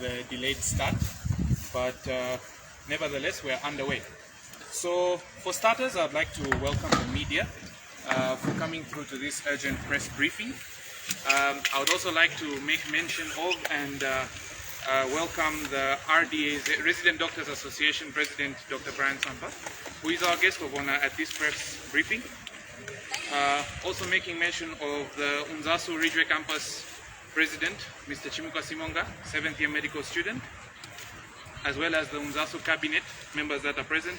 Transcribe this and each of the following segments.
the delayed start, but nevertheless we're underway. So for starters, I'd like to welcome the media for coming through to this urgent press briefing. I would also like to make mention of and welcome the RDA's Resident Doctors Association President, Dr. Brian Sampa, who is our guest of honor at this press briefing. Also making mention of the UNZA Ridgeway Campus President, Mr. Chimuka Simonga, 7th year medical student, as well as the UNZA Cabinet members that are present,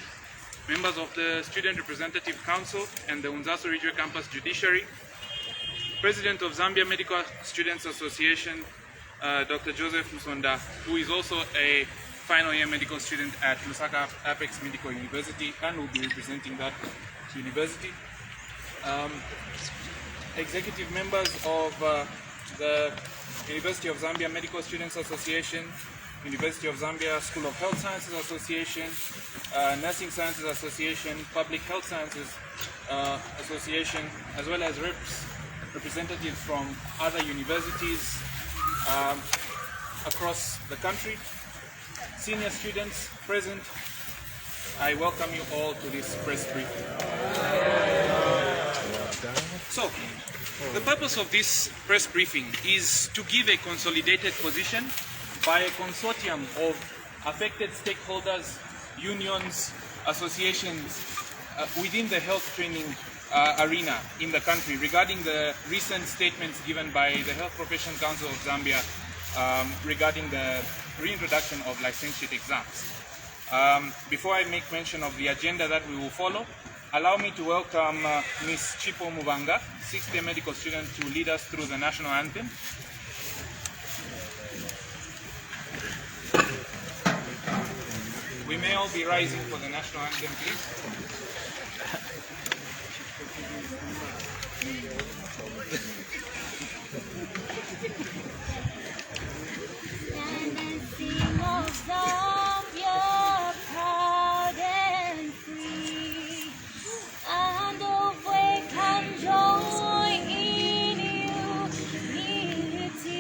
members of the Student Representative Council and the UNZA Ridgeway Campus Judiciary, President of Zambia Medical Students Association, Dr. Joseph Musonda, who is also a final year medical student at Lusaka Apex Medical University and will be representing that university. Executive members of the University of Zambia Medical Students Association, University of Zambia School of Health Sciences Association, Nursing Sciences Association, Public Health Sciences Association, as well as representatives from other universities across the country. Senior students present, I welcome you all to this press briefing. So, the purpose of this press briefing is to give a consolidated position by a consortium of affected stakeholders, unions, associations within the health training arena in the country regarding the recent statements given by the Health Profession Council of Zambia regarding the reintroduction of licentiate exams. Before I make mention of the agenda that we will follow, allow me to welcome Ms. Chipo Mubanga, 6th year medical student, to lead us through the national anthem. We may all be rising for the national anthem, please. Stand and sing of Zambia, proud and free, and of wake and joy in unity,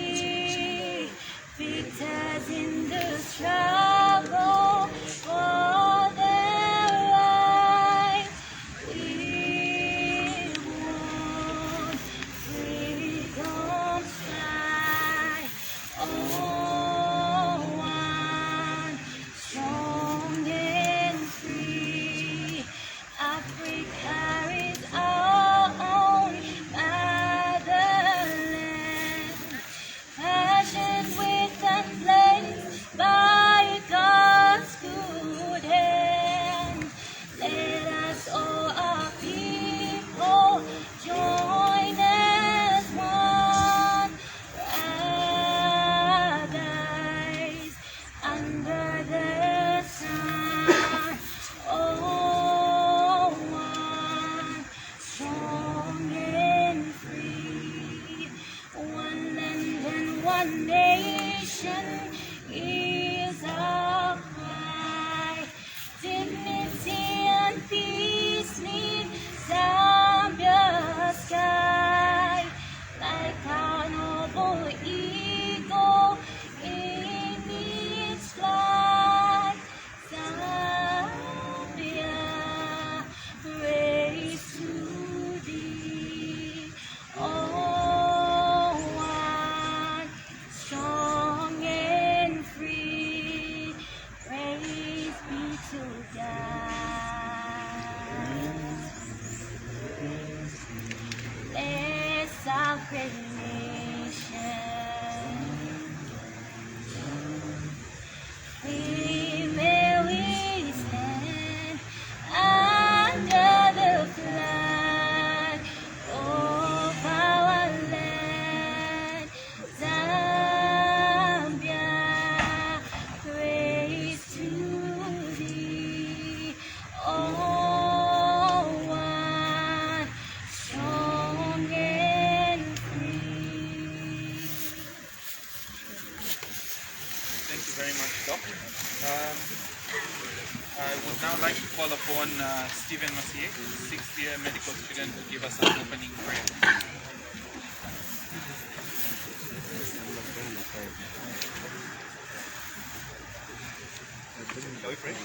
victors in the struggle for their right. We want freedom sky, oh, one, strong and free. Africa is our own motherland, fashioned with and blessed by God's good hand. Let us all our people join as one, paradise under the sun. Oh, one, strong and free, one land and one nation is our cry. Dignity and peace lead Zambia's sky, like our noble eagle in its flight. Zambia, praise to thee. Oh, one, strong and free, praise be to God. Bless our great nation. Where we stand under the flag of our land, Zambia, praise to thee. Oh, one, strong and free. Thank you very much, Doc. I would now like to call upon Stephen Massier, 6th year medical student, to give us an opening prayer. Shall we pray?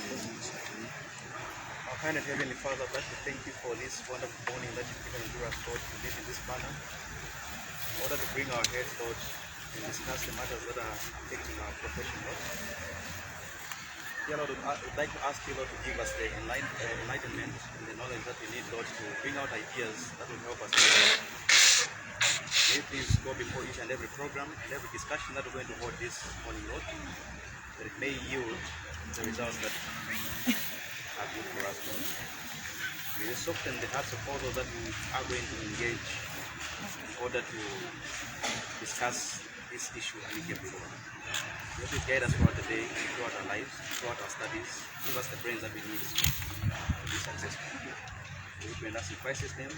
Our kind and Heavenly Father, I'd like to thank you for this wonderful morning that you've given to us, Lord, to live in this manner, in order to bring our heads, Lord, and discuss the matters that are affecting our profession, Lord. Dear Lord, I'd like to ask you, Lord, to give us the enlightenment and the knowledge that we need, Lord, to bring out ideas that will help us. May you please go before each and every program and every discussion that we're going to hold this morning, Lord, that it may yield the results that are good for us, Lord. May you soften the hearts of all those that we are going to engage in order to discuss this issue amicably, Lord. Let it guide us throughout the day, throughout our lives, throughout our studies. Give us the brains that we need to be successful. We pray in Christ's name.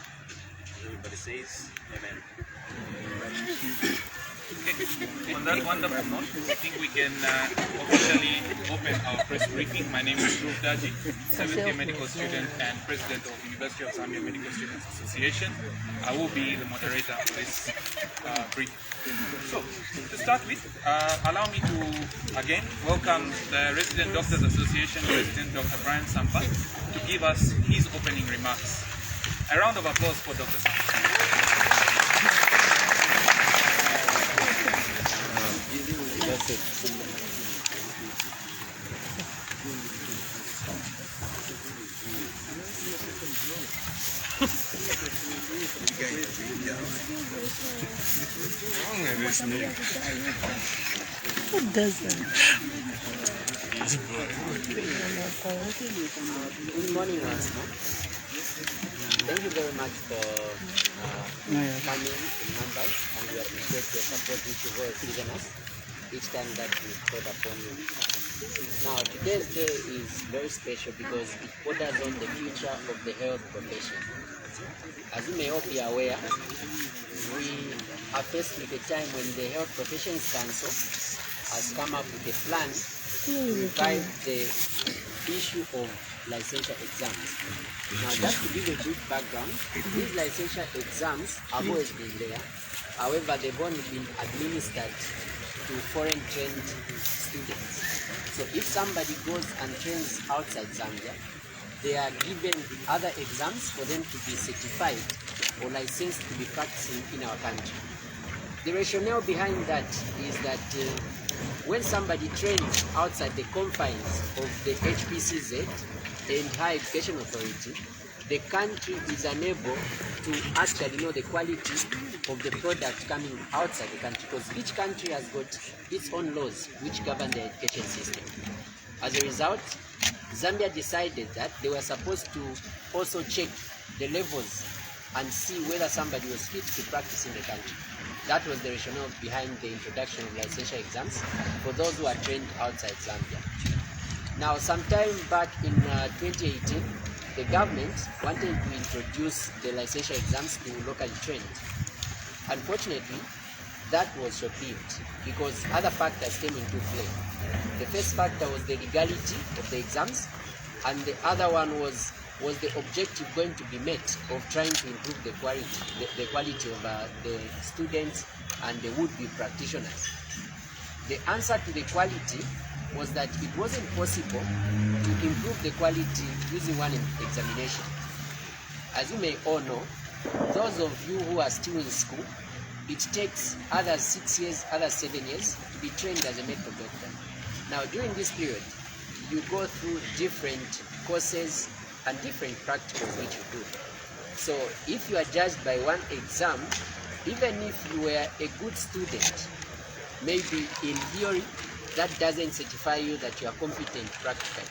Everybody says, Amen. On that wonderful note, I think we can officially open our press briefing. My name is Davi, seventh year medical student and president of University of Zambia Medical Students Association. I will be the moderator for this briefing. So, to start with, allow me to again welcome the Resident Doctors Association President Dr. Brian Sampa to give us his opening remarks. A round of applause for Dr. Sampa. What does that? Good morning, Asma. Thank you very much for coming in numbers, and we appreciate your support which you've always given us each time that we called upon you. Now, today's day is very special because it borders on the future of the health profession. As you may all be aware, we are faced with a time when the Health Professions Council has come up with a plan to revive the issue of licensure exams. Now, just to give a brief background, these licensure exams have always been there. However, they've only been administered to foreign trained students. So if somebody goes and trains outside Zambia, they are given other exams for them to be certified or licensed to be practicing in our country. The rationale behind that is that when somebody trains outside the confines of the HPCZ and Higher Education Authority, the country is unable to actually know the quality of the product coming outside the country, because each country has got its own laws which govern the education system. As a result, Zambia decided that they were supposed to also check the levels and see whether somebody was fit to practice in the country. That was the rationale behind the introduction of licensure exams for those who are trained outside Zambia. Now, sometime back in 2018, the government wanted to introduce the licensure exams to locally trained. Unfortunately, that was short-lived because other factors came into play. The first factor was the legality of the exams, and the other one was the objective going to be met of trying to improve the quality of the students and the would-be practitioners. The answer to the quality was that it wasn't possible to improve the quality using one examination. As you may all know, those of you who are still in school, it takes others 6 years, others 7 years to be trained as a medical doctor. Now, during this period, you go through different courses and different practicals which you do. So if you are judged by one exam, even if you were a good student, maybe in theory, that doesn't certify you that you are competent practically.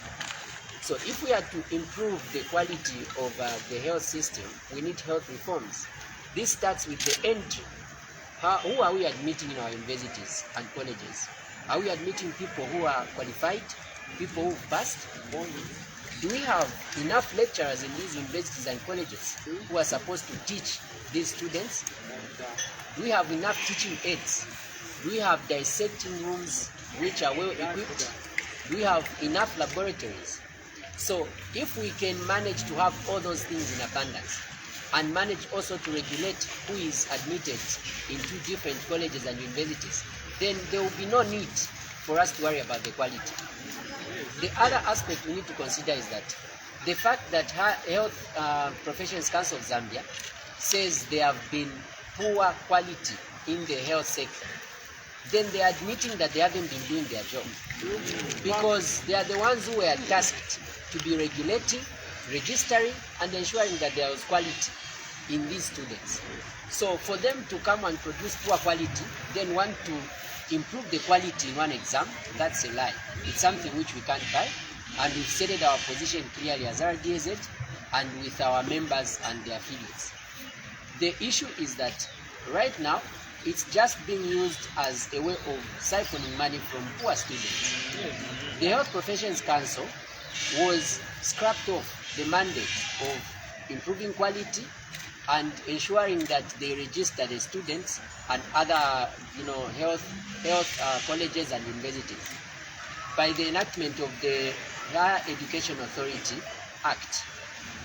So if we are to improve the quality of the health system, we need health reforms. This starts with the entry. Who are we admitting in our universities and colleges? Are we admitting people who are qualified, people who passed? Do we have enough lecturers in these universities and colleges who are supposed to teach these students? Do we have enough teaching aids? Do we have dissecting rooms which are well equipped? Do we have enough laboratories? So if we can manage to have all those things in abundance and manage also to regulate who is admitted into different colleges and universities, then there will be no need for us to worry about the quality. The other aspect we need to consider is that the fact that Health Professions Council of Zambia says there have been poor quality in the health sector, then they are admitting that they haven't been doing their job, because they are the ones who were tasked to be regulating, registering, and ensuring that there was quality in these students. So for them to come and produce poor quality, then want to improve the quality in one exam, that's a lie. It's something which we can't buy, and we've stated our position clearly as RDAZ and with our members and their affiliates. The issue is that right now, it's just being used as a way of siphoning money from poor students. The Health Professions Council was scrapped off the mandate of improving quality and ensuring that they register the students and other health colleges and universities by the enactment of the Higher Education Authority Act.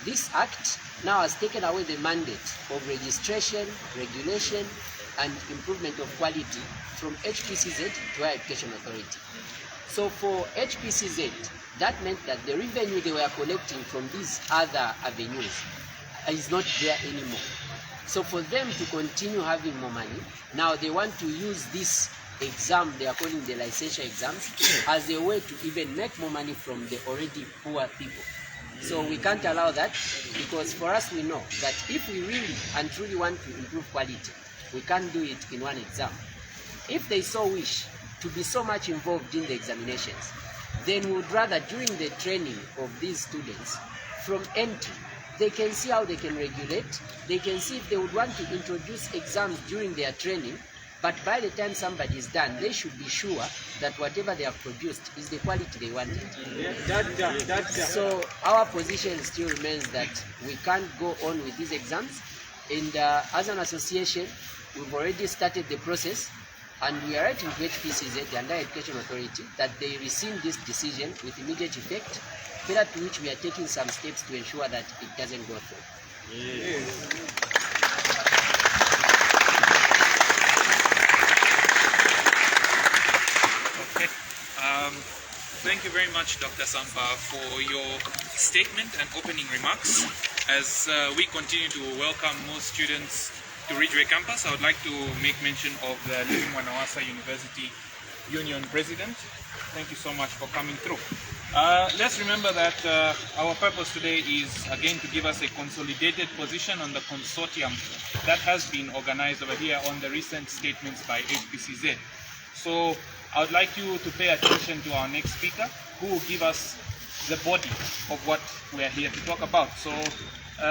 This act now has taken away the mandate of registration, regulation, and improvement of quality from HPCZ to Higher Education Authority. So for HPCZ, that meant that the revenue they were collecting from these other avenues is not there anymore. So for them to continue having more money, now they want to use this exam, they are calling the licensure exams, as a way to even make more money from the already poor people. So we can't allow that, because for us we know that if we really and truly want to improve quality, we can't do it in one exam. If they so wish to be so much involved in the examinations, then we would rather during the training of these students from entry, they can see how they can regulate, they can see if they would want to introduce exams during their training, but by the time somebody is done, they should be sure that whatever they have produced is the quality they wanted. So our position still remains that we can't go on with these exams, and as an association, we've already started the process, and we are writing to HPCZ, the Higher Education Authority, that they rescind this decision with immediate effect, further to which we are taking some steps to ensure that it doesn't go through. Okay. Thank you very much, Dr. Sampa, for your statement and opening remarks. As we continue to welcome more students to Ridgeway campus, I would like to make mention of the Living Wanawasa University Union President. Thank you so much for coming through. Let's remember that our purpose today is again to give us a consolidated position on the consortium that has been organized over here on the recent statements by HPCZ. So I would like you to pay attention to our next speaker, who will give us the body of what we are here to talk about. So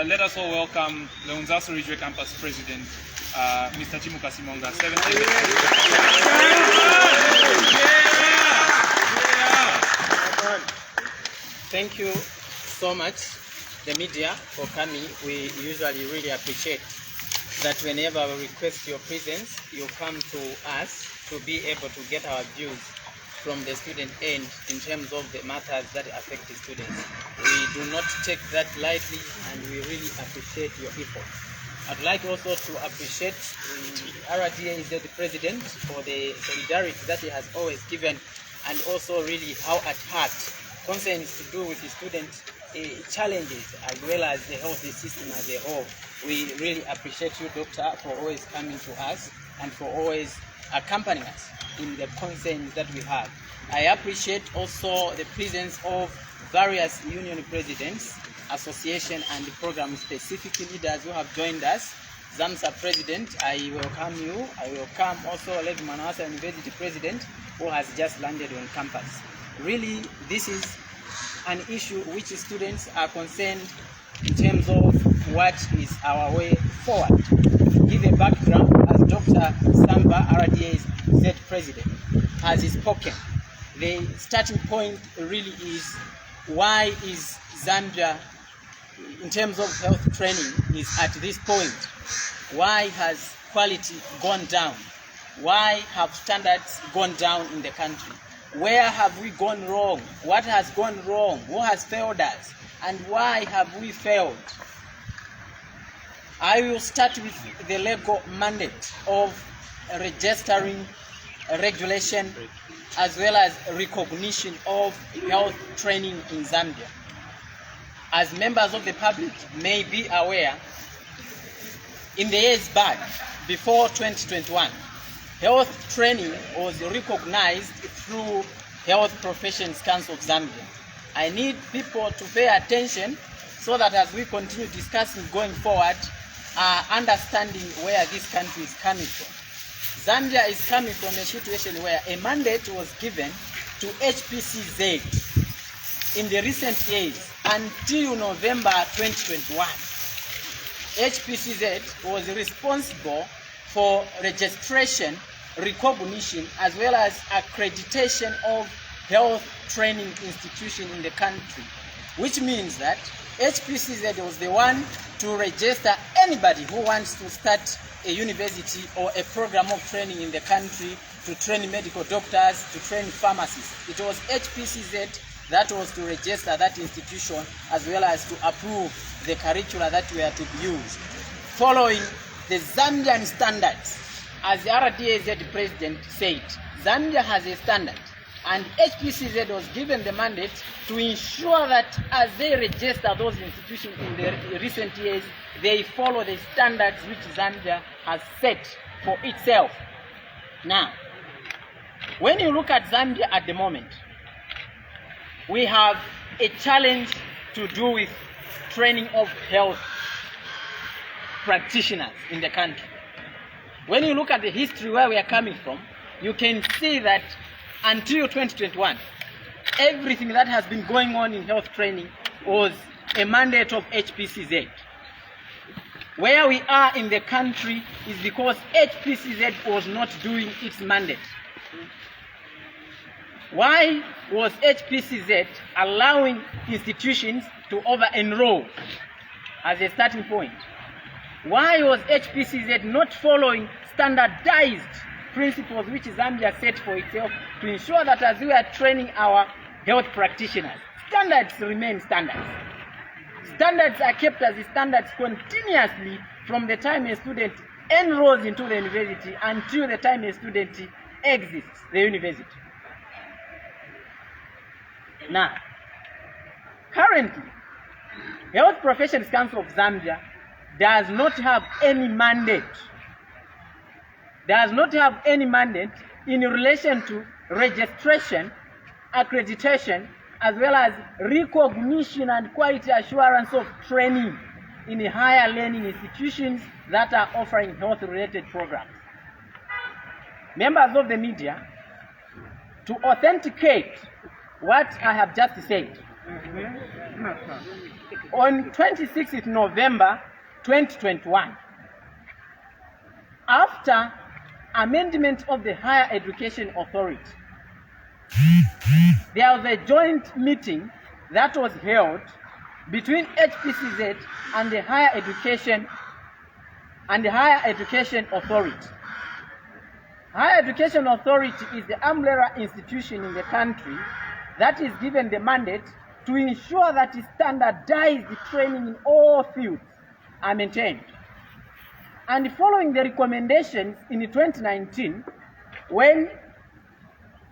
let us all welcome the UNZA Ridgeway campus president, Mr. Chimuka Simonga. Thank you so much, the media, for coming. We usually really appreciate that whenever we request your presence, you come to us to be able to get our views from the student end in terms of the matters that affect the students. We do not take that lightly, and we really appreciate your effort. I'd like also to appreciate RDAZ, the president, for the solidarity that he has always given, and also really how at heart concerns to do with the student challenges as well as the health system as a whole. We really appreciate you, Doctor, for always coming to us and for always accompanying us in the concerns that we have. I appreciate also the presence of various union presidents, association and program specific leaders who have joined us. ZAMSA President, I welcome you. I welcome also Levi Manawasa University President, who has just landed on campus. Really, this is an issue which students are concerned in terms of what is our way forward. To give a background, as Dr. Samba, RDA's said president, has spoken, the starting point really is, why is Zambia, in terms of health training, is at this point? Why has quality gone down? Why have standards gone down in the country? Where have we gone wrong? What has gone wrong? Who has failed us? And why have we failed? I will start with the legal mandate of registering, regulation, as well as recognition of health training in Zambia. As members of the public may be aware, in the years back, before 2021, health training was recognized through Health Professions Council of Zambia. I need people to pay attention so that as we continue discussing going forward, understanding where this country is coming from. Zambia is coming from a situation where a mandate was given to HPCZ in the recent years until November 2021. HPCZ was responsible for registration, recognition, as well as accreditation of health training institution in the country, which means that HPCZ was the one to register anybody who wants to start a university or a program of training in the country, to train medical doctors, to train pharmacists. It was HPCZ that was to register that institution as well as to approve the curricula that were to be used, following the Zambian standards. As the RDAZ president said, Zambia has a standard, and HPCZ was given the mandate to ensure that as they register those institutions in the recent years, they follow the standards which Zambia has set for itself. Now, when you look at Zambia at the moment, we have a challenge to do with training of health practitioners in the country. When you look at the history where we are coming from, you can see that until 2021, everything that has been going on in health training was a mandate of HPCZ. Where we are in the country is because HPCZ was not doing its mandate. Why was HPCZ allowing institutions to over-enroll as a starting point? Why was HPCZ not following standardized principles which Zambia set for itself to ensure that as we are training our health practitioners, standards remain standards. Standards are kept as standards continuously from the time a student enrolls into the university until the time a student exits the university. Now, currently, Health Professions Council of Zambia does not have any mandate. In relation to registration, accreditation, as well as recognition and quality assurance of training in higher learning institutions that are offering health-related programs. Members of the media, to authenticate what I have just said, on 26th November 2021, after amendment of the Higher Education Authority, there was a joint meeting that was held between HPCZ and the Higher Education Authority. Higher Education Authority is the umbrella institution in the country that is given the mandate to ensure that standardized training in all fields are maintained. And following the recommendations in 2019, when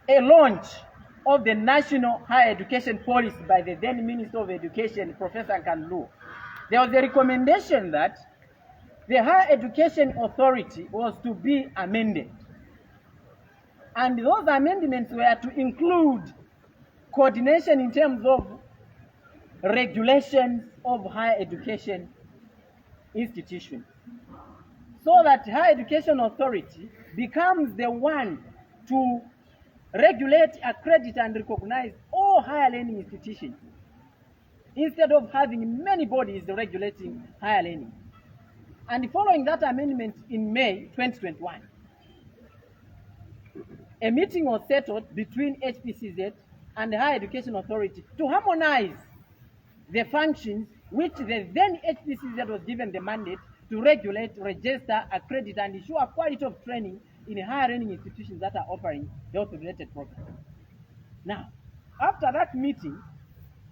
a launch of the National Higher Education Policy by the then Minister of Education, Professor Kanlu, there was a recommendation that the Higher Education Authority was to be amended. And those amendments were to include coordination in terms of regulations of higher education institutions, so that Higher Education Authority becomes the one to regulate, accredit, and recognize all higher learning institutions, instead of having many bodies regulating higher learning. And following that amendment in May 2021, a meeting was settled between HPCZ and the Higher Education Authority to harmonize the functions which the then HPCZ was given the mandate to regulate, register, accredit, and ensure quality of training in higher learning institutions that are offering health-related programs. Now, after that meeting,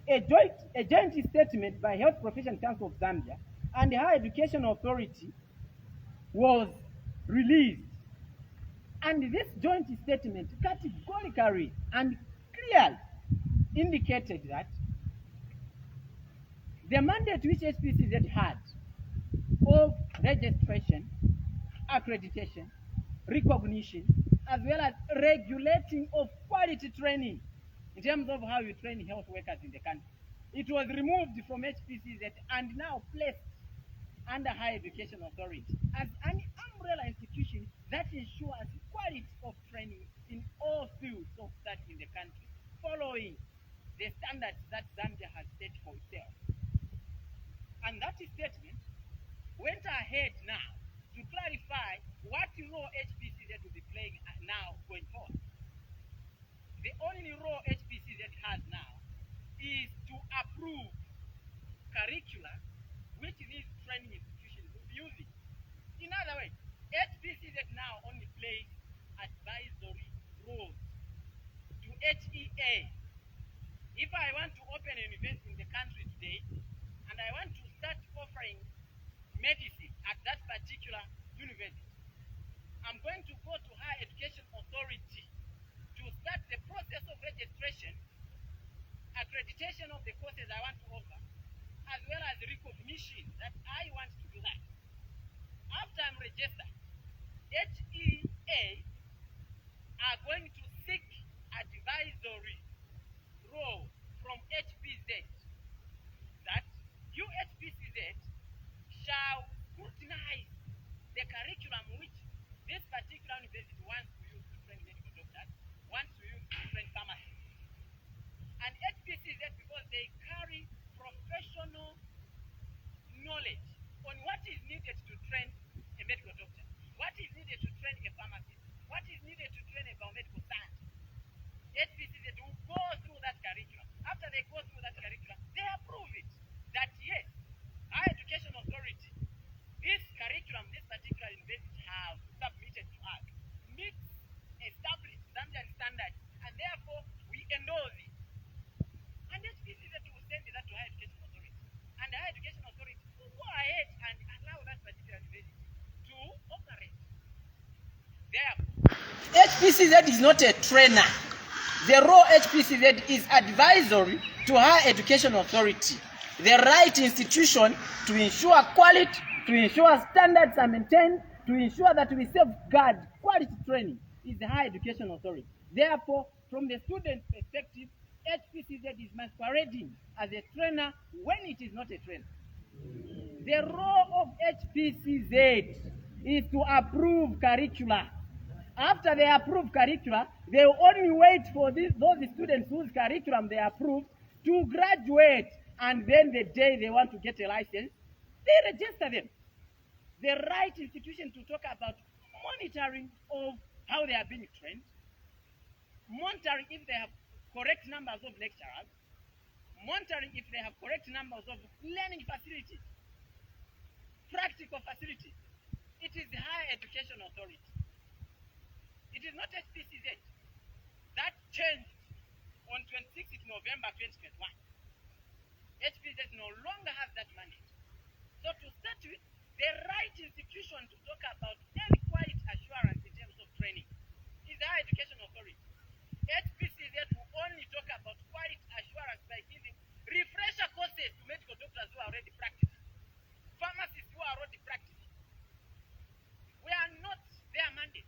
a joint statement by Health Professions Council of Zambia and the Higher Education Authority was released, And this joint statement categorically and clearly indicated that the mandate which HPCZ had of registration, accreditation, recognition, as well as regulating of quality training in terms of how you train health workers in the country, it was removed from HPCZ and now placed under Higher Education Authority as an umbrella institution that ensures quality of training in all fields of study in the country, following the standards that Zambia has set for itself. And that statement went ahead now to clarify what role HPCZ will be playing now going forward. The only role HPCZ has now is to approve curricula which these training institutions will be using. In other words, HPCZ now only plays advisory roles to HEA. If I want to open a university in the country today and I want to start offering medicine at that particular university, I'm going to go to Higher Education Authority to start the process of registration, accreditation of the courses I want to offer, as well as recognition that I want to do that. After I'm registered, HEA are going to seek advisory role from HPZ that HPCZ shall scrutinize the curriculum which this particular university wants to use to train medical doctors, wants to use to train pharmacists. And HPCZ, because they carry professional knowledge on what is needed to train a medical doctor, what is needed to train a pharmacist, what is needed to train a biomedical scientist. HPCZ will go through that curriculum. After they go through that curriculum, they approve it. That yes, Higher Education Authority, this curriculum, this particular university have submitted to us, meets established Zambian standards, and therefore we endorse it. And HPCZ will send that to Higher Education Authority. And the Higher Education Authority will go ahead and allow that particular university to operate. Therefore, HPCZ is not a trainer. The role HPCZ is advisory to Higher Education Authority, the right institution to ensure quality, to ensure standards are maintained, to ensure that we safeguard quality training is the Higher Education Authority. Therefore, from the student perspective, HPCZ is masquerading as a trainer when it is not a trainer. The role of HPCZ is to approve curricula. After they approve curricula, they will only wait for those students whose curriculum they approve to graduate, and then the day they want to get a license, they register them. The right institution to talk about monitoring of how they are being trained, monitoring if they have correct numbers of lecturers, monitoring if they have correct numbers of learning facilities, practical facilities. It is the Higher Education Authority. It is not HPCZ. That changed on 26th November 2021. HPCZ no longer has that mandate. So to start with, the right institution to talk about any quality assurance in terms of training is the Higher Education Authority. HPCZ will only talk about quality assurance by giving refresher courses to medical doctors who are already practicing, pharmacists who are already practicing. We are not their mandate.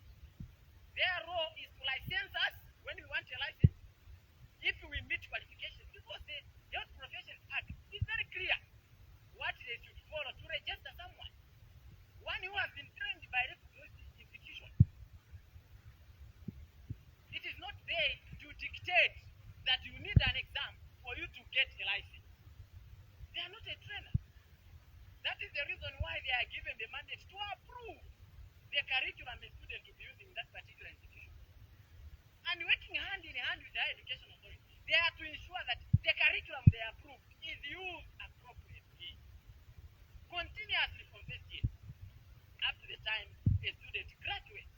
Their role is to license us when we want a license, if we meet qualifications, because the Health Professions Act is very clear what they should follow to register someone. One who has been trained by recognized institutions. It is not there to dictate that you need an exam for you to get a license. They are not a trainer. That is the reason why they are given the mandate to approve the curriculum a student to be using in that particular institution. And working hand in hand with the Higher Education Authority, they are to ensure that the curriculum they approve is used appropriately, continuously from this year up to the time a student graduates.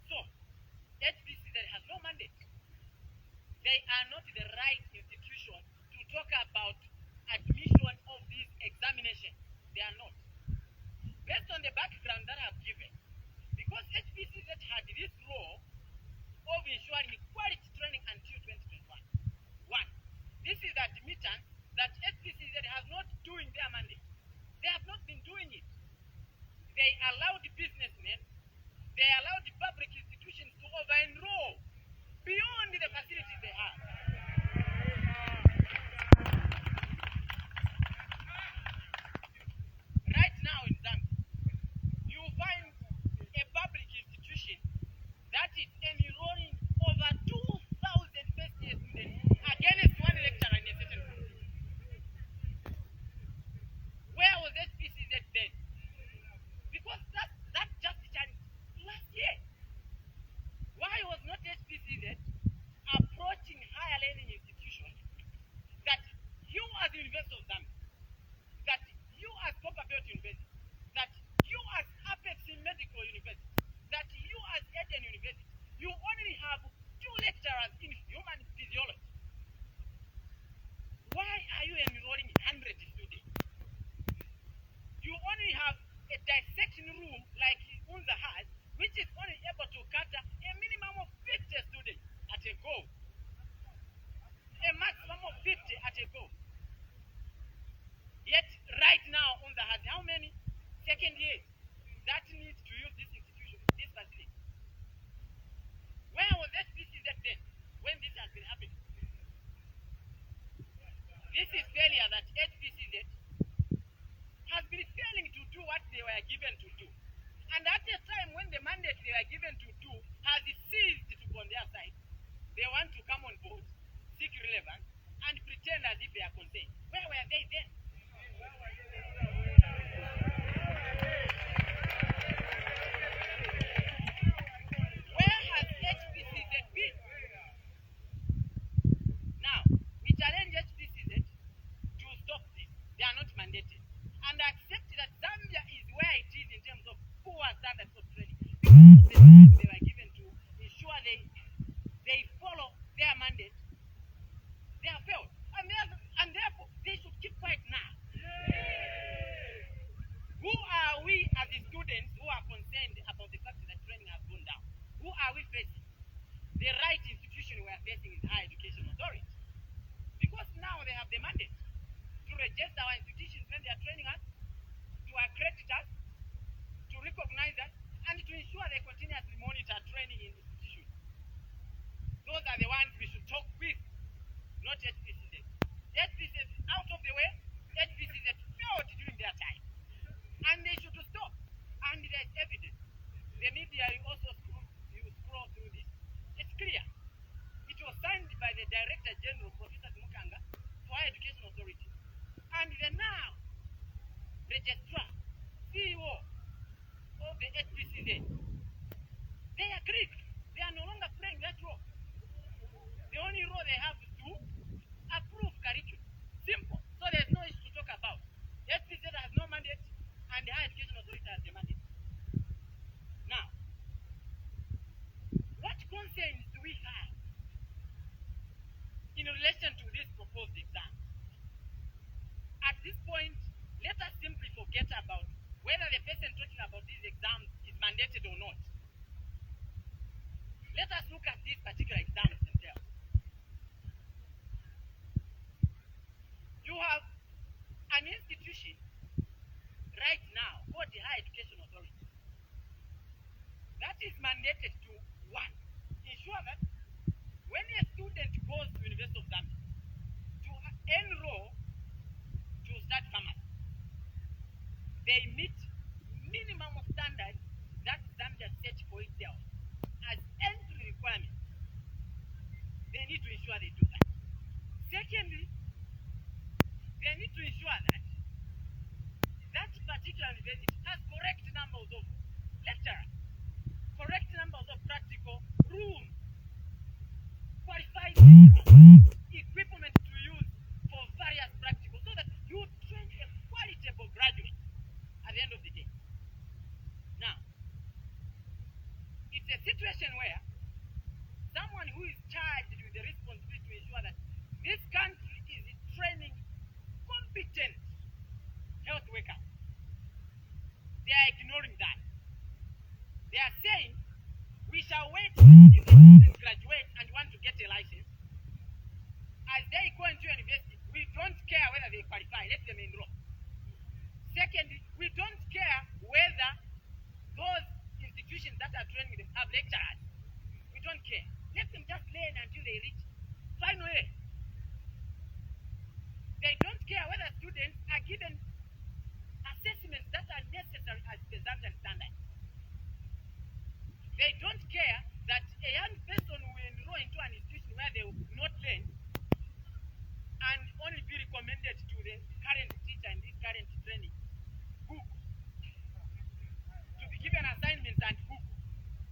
So, HPCZ has no mandate. They are not the right institution to talk about admission of these examinations. They are not. based on the background that I've given, because HPCZ had this role of ensuring quality training until 2021. One, this is admittance that HPCZ has not doing their mandate. They have not been doing it. They allowed the businessmen, they allowed the public institutions to over-enroll beyond the facilities they have. Right now in Zambia, you find a public institution that is enrolling over 2,000 first-year students against one lecturer in a certain group. Where was HPCZ then? Because that just changed last year. Why was not HPCZ approaching higher learning institutions that you as the University of Zambia, that you as Copperbelt University, that you as Apex Medical University, that you as Eden University, you only have 2 lecturers in human physiology. Why are you enrolling 100 students? You only have a dissection room like UNZA has, which is only able to cater a minimum of 50 students at a go. A maximum of 50 at a go. Yet, right now, UNZA has how many second years that needs to use this institution, this facility? Where was HPCZ then when this has been happening? This is failure that HPCZ has been failing to do what they were given to do. And at a time when the mandate they were given to do has ceased to on their side, they want to come on board, seek relevance, and pretend as if they are concerned. Where were they then? Where has HPCZ been? Now, we challenge HPCZ to stop this. They are not mandated. And accept that Zambia is where it is in terms of poor standards of training. Because of the things they were given to ensure they follow their mandate, they have failed. And therefore, they should keep quiet now. Who are we as the students who are concerned about the fact that training has gone down? Who are we facing? The right institution we are facing is Higher Education Authority. Because now they have the mandate to register our institutions when they are training us, to accredit us, to recognize us, and to ensure they continuously monitor training in institutions. Those are the ones we should talk with, not HPCZ. HPCZ is out of the way. HPCZ failed during their time. And they should stop. And there is evidence. The media, you also scroll through this. It's clear. It was signed by the Director General, Professor Mukanga, for Higher Education Authority. And the now registrar, CEO of the HPCZ, they agreed. They are no longer playing that role. The only role they have is to approve curriculum. Simple. So there's no issue to talk about. HPCZ has no mandate, and the Higher Education Authority has the mandate. Now, what concerns do we have in relation to this proposed exam? At this point, let us simply forget about whether the person talking about these exams is mandated or not. Let us look at these particular exams themselves. You have an institution right now called the Higher Education Authority that is mandated to, one, ensure that when a student goes to University of Zambia to enroll to start pharmacy, they meet minimum standards that Zambia set for itself as entry requirements. They need to ensure they do that. Secondly, they need to ensure that that particular university has correct numbers of lecturers, correct numbers of practical rooms, qualified equipment to use for various practicals, so that you train a qualitable graduate at the end of the day. Now, it's a situation where someone who is charged with the responsibility to ensure that this country is training competent health workers They are ignoring that. They are saying we shall wait if the students graduate and want to get a license. As they go into university, we don't care whether they qualify. Let them enroll. Secondly, we don't care whether those institutions that are training them have lecturers. We don't care. Let them just learn until they reach final year. They don't care whether students are given assessments that are necessary as the Zambian standard. They don't care that a young person will enroll into an institution where they will not learn and only be recommended to the current teacher in this current training book to be given assignments and book.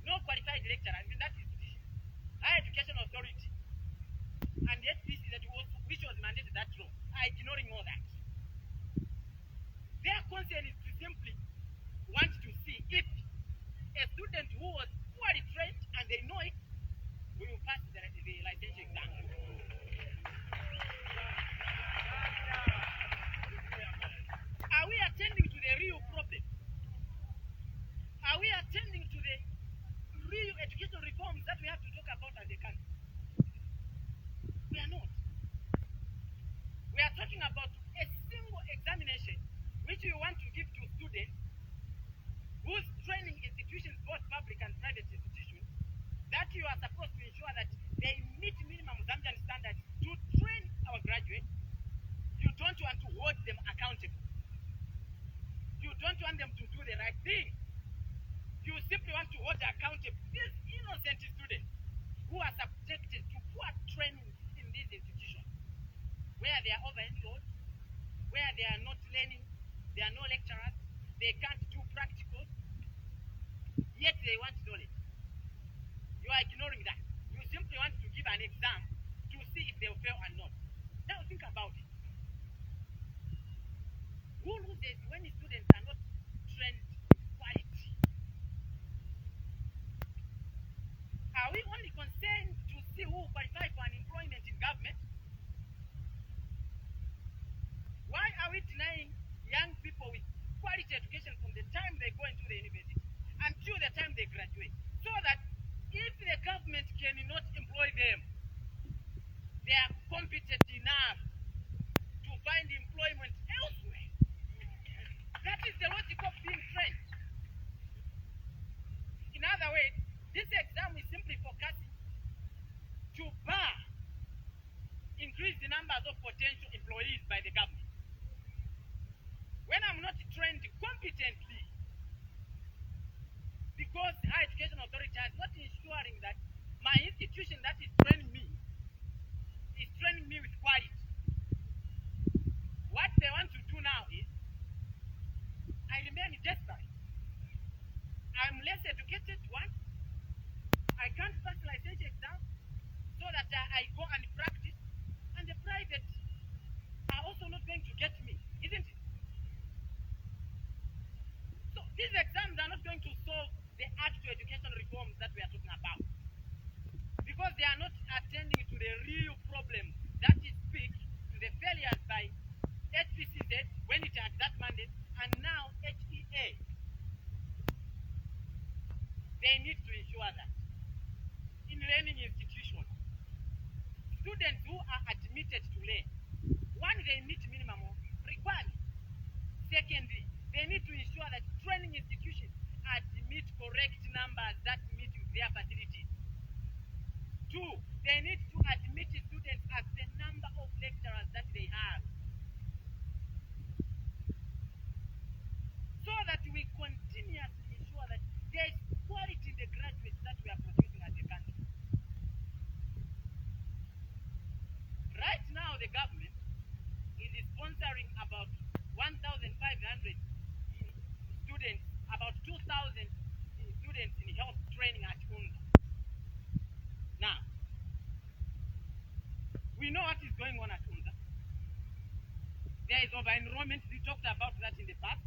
No qualified lecturer. I mean, that is the Higher Education Authority and the HPC which was mandated that role are ignoring all that. Their concern is to simply want to see if a student who was poorly trained and they know it will pass the licensure exam. Are we attending to the real problem? Are we attending to the real educational reforms that we have to talk about as a country? We are not. We are talking about a single examination which we want to give to students whose training institutions, both public and private institutions, that you are supposed to ensure that they meet minimum Zambian standards to train our graduates. You don't want to hold them accountable. You don't want them to do the right thing. You simply want to hold accountable these innocent students who are subjected to poor training in these institutions, where they are over-enrolled, where they are not learning, there are no lecturers, they can't do practicals, yet they want knowledge. You are ignoring that. You simply want to give an exam to see if they will fail or not. Now think about it. Who loses when the students are not trained quality? Are we only concerned to see who qualify for unemployment in government? Why are we denying young people with quality education from the time they go into the university until the time they graduate? So that if the government cannot employ them, they are competent enough to find employment elsewhere. That is the logic of being trained. In other words, this exam is simply focusing to increase the numbers of potential employees by the government. When I'm not trained competently, because the Higher Education Authority is not ensuring that my institution that is training me with quality. What they want to do now is, I remain desperate. I'm less educated, one. I can't pass licensure exam, so that I go and practice, and the private are also not going to get me, isn't it? So these exams are not going to solve the actual education reforms that we are talking about, because they are not attending to the real problem that is big, to the failures by HPCZ when it had that mandate, and now HEA. They need to ensure that in learning institutions, students who are admitted to learn, one, they meet minimum requirements. Secondly, they need to ensure that training institutions admit correct numbers that meet their facilities. Two, they need to admit students as the number of lecturers that they have, so that we continuously ensure that there is quality in the graduates that we are producing as a country. Right now, the government is sponsoring about 1,500 students, about 2,000 students in health training at UNZA. Now, we know what is going on at UNZA. There is over-enrollment. We talked about that in the past.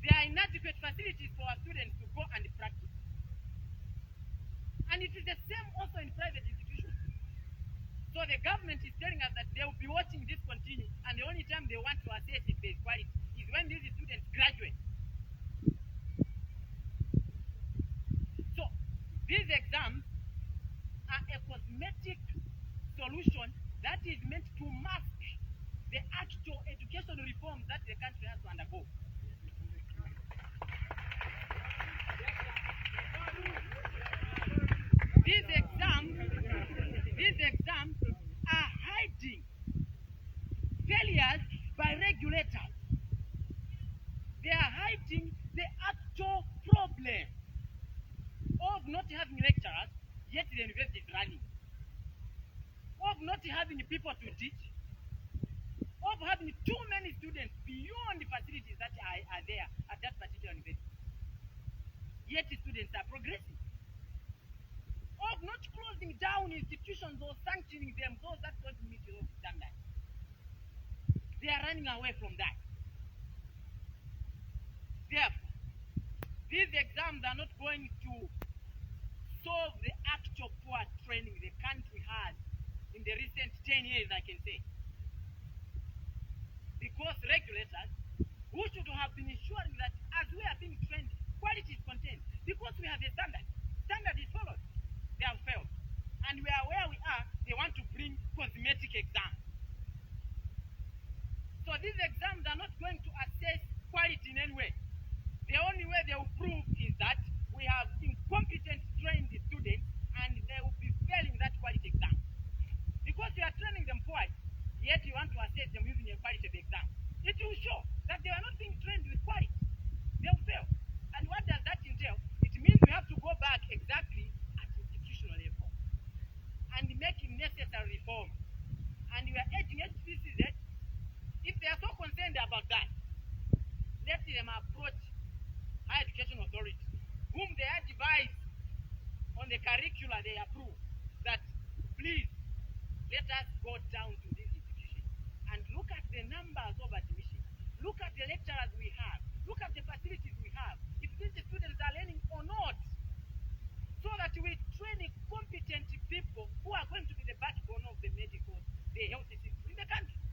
There are inadequate facilities for our students to go and practice. And it is the same also in private institutions. So the government is telling us that they will be watching this continue, and the only time they want to assess if there is quality is when these students graduate. So these exams are a cosmetic solution that is meant to mask the actual education reforms that the country has to undergo. These exams are hiding failures by regulators. They are hiding the actual problem of not having lecturers, yet the university is running. Of not having people to teach, of having too many students beyond the facilities that are there at that particular university. Yet the students are progressing. Of not closing down institutions or sanctioning them, those that don't meet those standards. They are running away from that. Therefore, these exams are not going to solve the actual poor training the country has in the recent 10 years, I can say. Because regulators, who should have been ensuring that as we are being trained, quality is contained. Because we have a standard. Standard is followed. They have failed. And we are where we are, they want to bring cosmetic exams. So these exams are not going to assess quality in any way. The only way they will prove is that we have incompetent trained students and they will be failing that quality exam. Because you are training them poorly, yet you want to assess them using a quality exam. It will show that they are not being trained with quality. They will fail. And what does that entail? It means we have to go back exactly at institutional level and making necessary reforms. And we are urging HPCZ, if they are so concerned about that, let them approach Higher Education Authority, whom they advise on the curricula they approve, that please let us go down to this institution and look at the numbers of admission, look at the lecturers we have, look at the facilities we have, if these students are learning or not, so that we train competent people who are going to be the backbone of the medical, the health system in the country.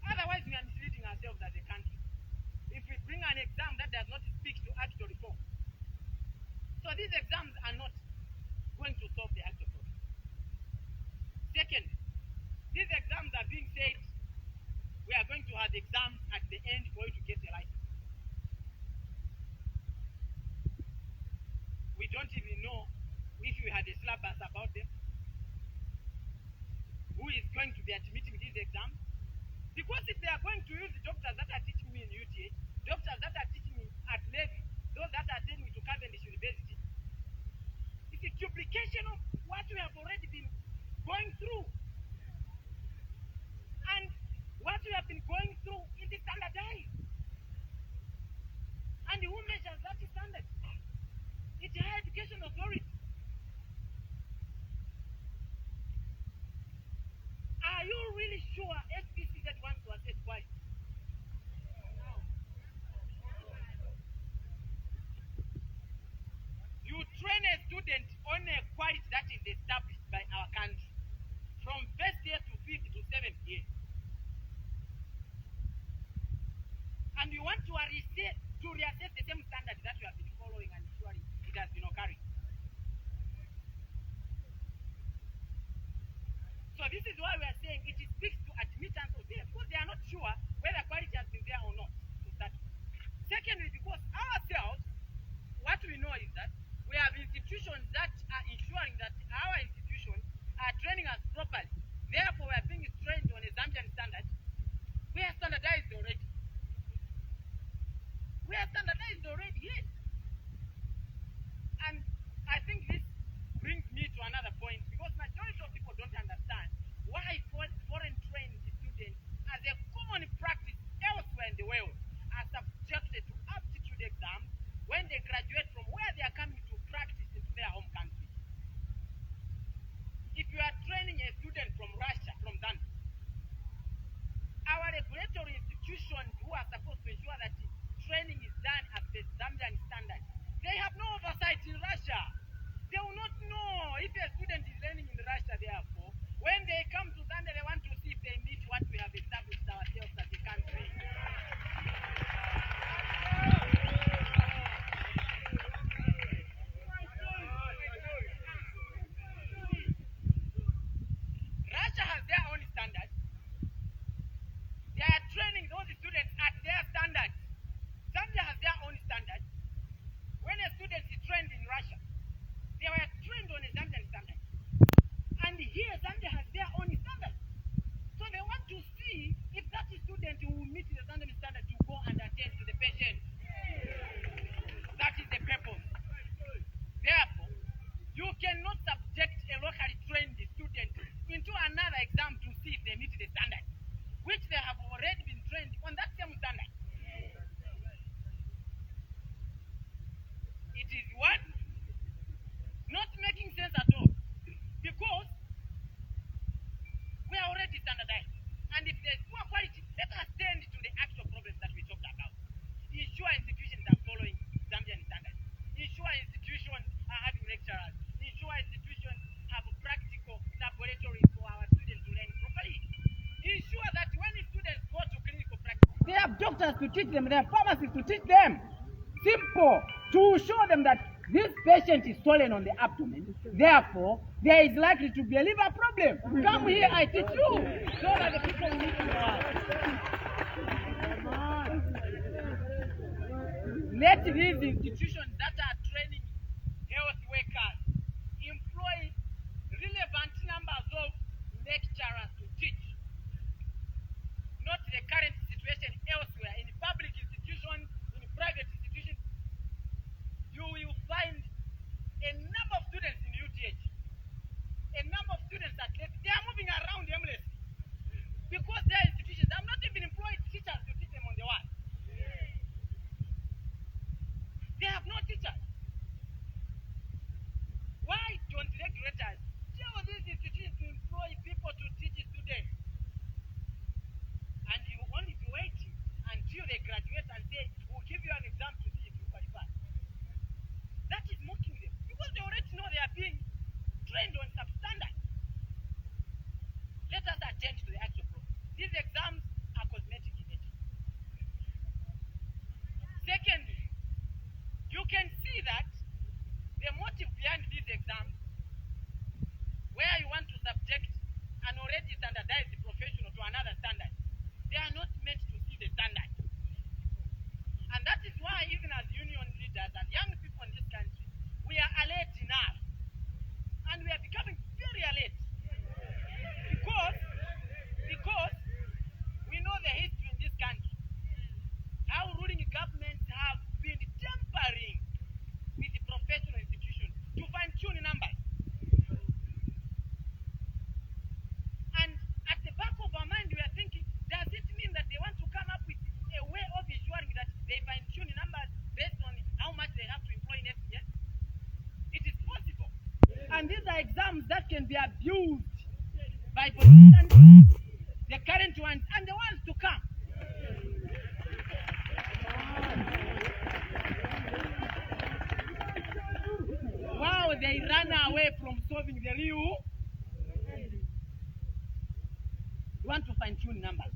Otherwise, we are misleading ourselves as a country if we bring an exam that does not speak to actual reform. So these exams are not going to solve the actual problem. Second, these exams are being said we are going to have exams at the end for you to get a license. We don't even know if we had a syllabus about them. Who is going to be admitting these exams? Because if they are going to use the doctors that are teaching me in UTA, doctors that are teaching me at Levy, those that are taking me to Cavendish University, it's a duplication of what we have already been going through. And what we have been going through is standardized. And who measures that standard? It's the Higher Education Authority. Are you really sure HPCZ wants to assess quality? You train a student on a quality that is established by our country from first year to fifth to seventh year. And you want to reassess the same standard that you have been following and ensuring it has been occurring. So this is why we are saying it speaks to admittance of there, because they are not sure whether quality has been there or not. Secondly, because ourselves, what we know is that we have institutions that are ensuring that our institutions are training us properly. Therefore, we are being trained on a Zambian standard. We are standardized already. We are standardized already, yes. And I think this brings me to another point, because majority of people don't understand why foreign trained students, as a common practice elsewhere in the world, are subjected to aptitude exams when they graduate from where they are coming to practice into their home country. Russia. They were trained on a Zambian standard. And here Zambia has their own standard. So they want to see if that student will meet the Zambian standard to go and attend to the patient. That is the purpose. Therefore, you cannot subject a locally trained student into another exam to see if they meet the standard, which they have already been trained on that same standard. It is what? Not making sense at all. Because we are already standardized. And if there's poor quality, let us tend to the actual problems that we talked about. Ensure institutions are following Zambian standards. Ensure institutions are having lecturers. Ensure institutions have practical laboratories for our students to learn properly. Ensure that when the students go to clinical practice, they have doctors to teach them, they have pharmacists to teach them. Simple. To show them that this patient is swollen on the abdomen. Therefore, there is likely to be a liver problem. Come here, I teach you. So that the people will need to know. Let these institutions that are training health workers employ relevant numbers of lecturers to teach. Not the current situation elsewhere in public institutions, in private institutions. You will find a number of students in UTH, a number of students at least, they are moving around aimlessly because their institutions have not even employed teachers to teach them on the ward. They have no teachers. Why don't regulators tell these institutions to employ people to teach students? And you only be waiting until they graduate and say, we'll give you an exam to see if you qualify. That is mocking them because they already know they are being trained on substandard. Let us attend to the actual problem. These exams are cosmetic in nature. Secondly, you can see that the motive behind these exams, where you want to subject an already standardized professional to another standard, they are not meant to see the standard. And that is why even as union leaders and young people in this country, we are alert enough. And we are becoming very alert. Because we know the history in this country. How ruling governments have been tampering with the professional institutions to fine-tune numbers. And at the back of our mind, we are thinking, does it mean that they want to come up with a way of ensuring that they fine-tune numbers based on how much they have to employ next year? It is possible. And these are exams that can be abused by politicians, the current ones, and the ones to come. Wow, they ran away from solving the real. We want to fine-tune numbers.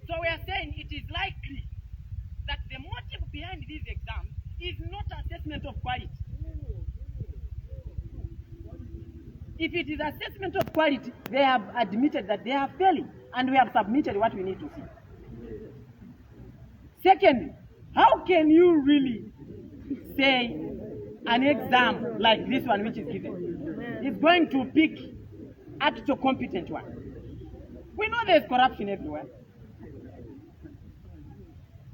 So we are saying it is likely that the motive behind these exams is not assessment of quality. If it is assessment of quality, they have admitted that they are failing, and we have submitted what we need to see. Secondly, how can you really say an exam like this one which is given is going to pick actual competent one? We know there is corruption everywhere.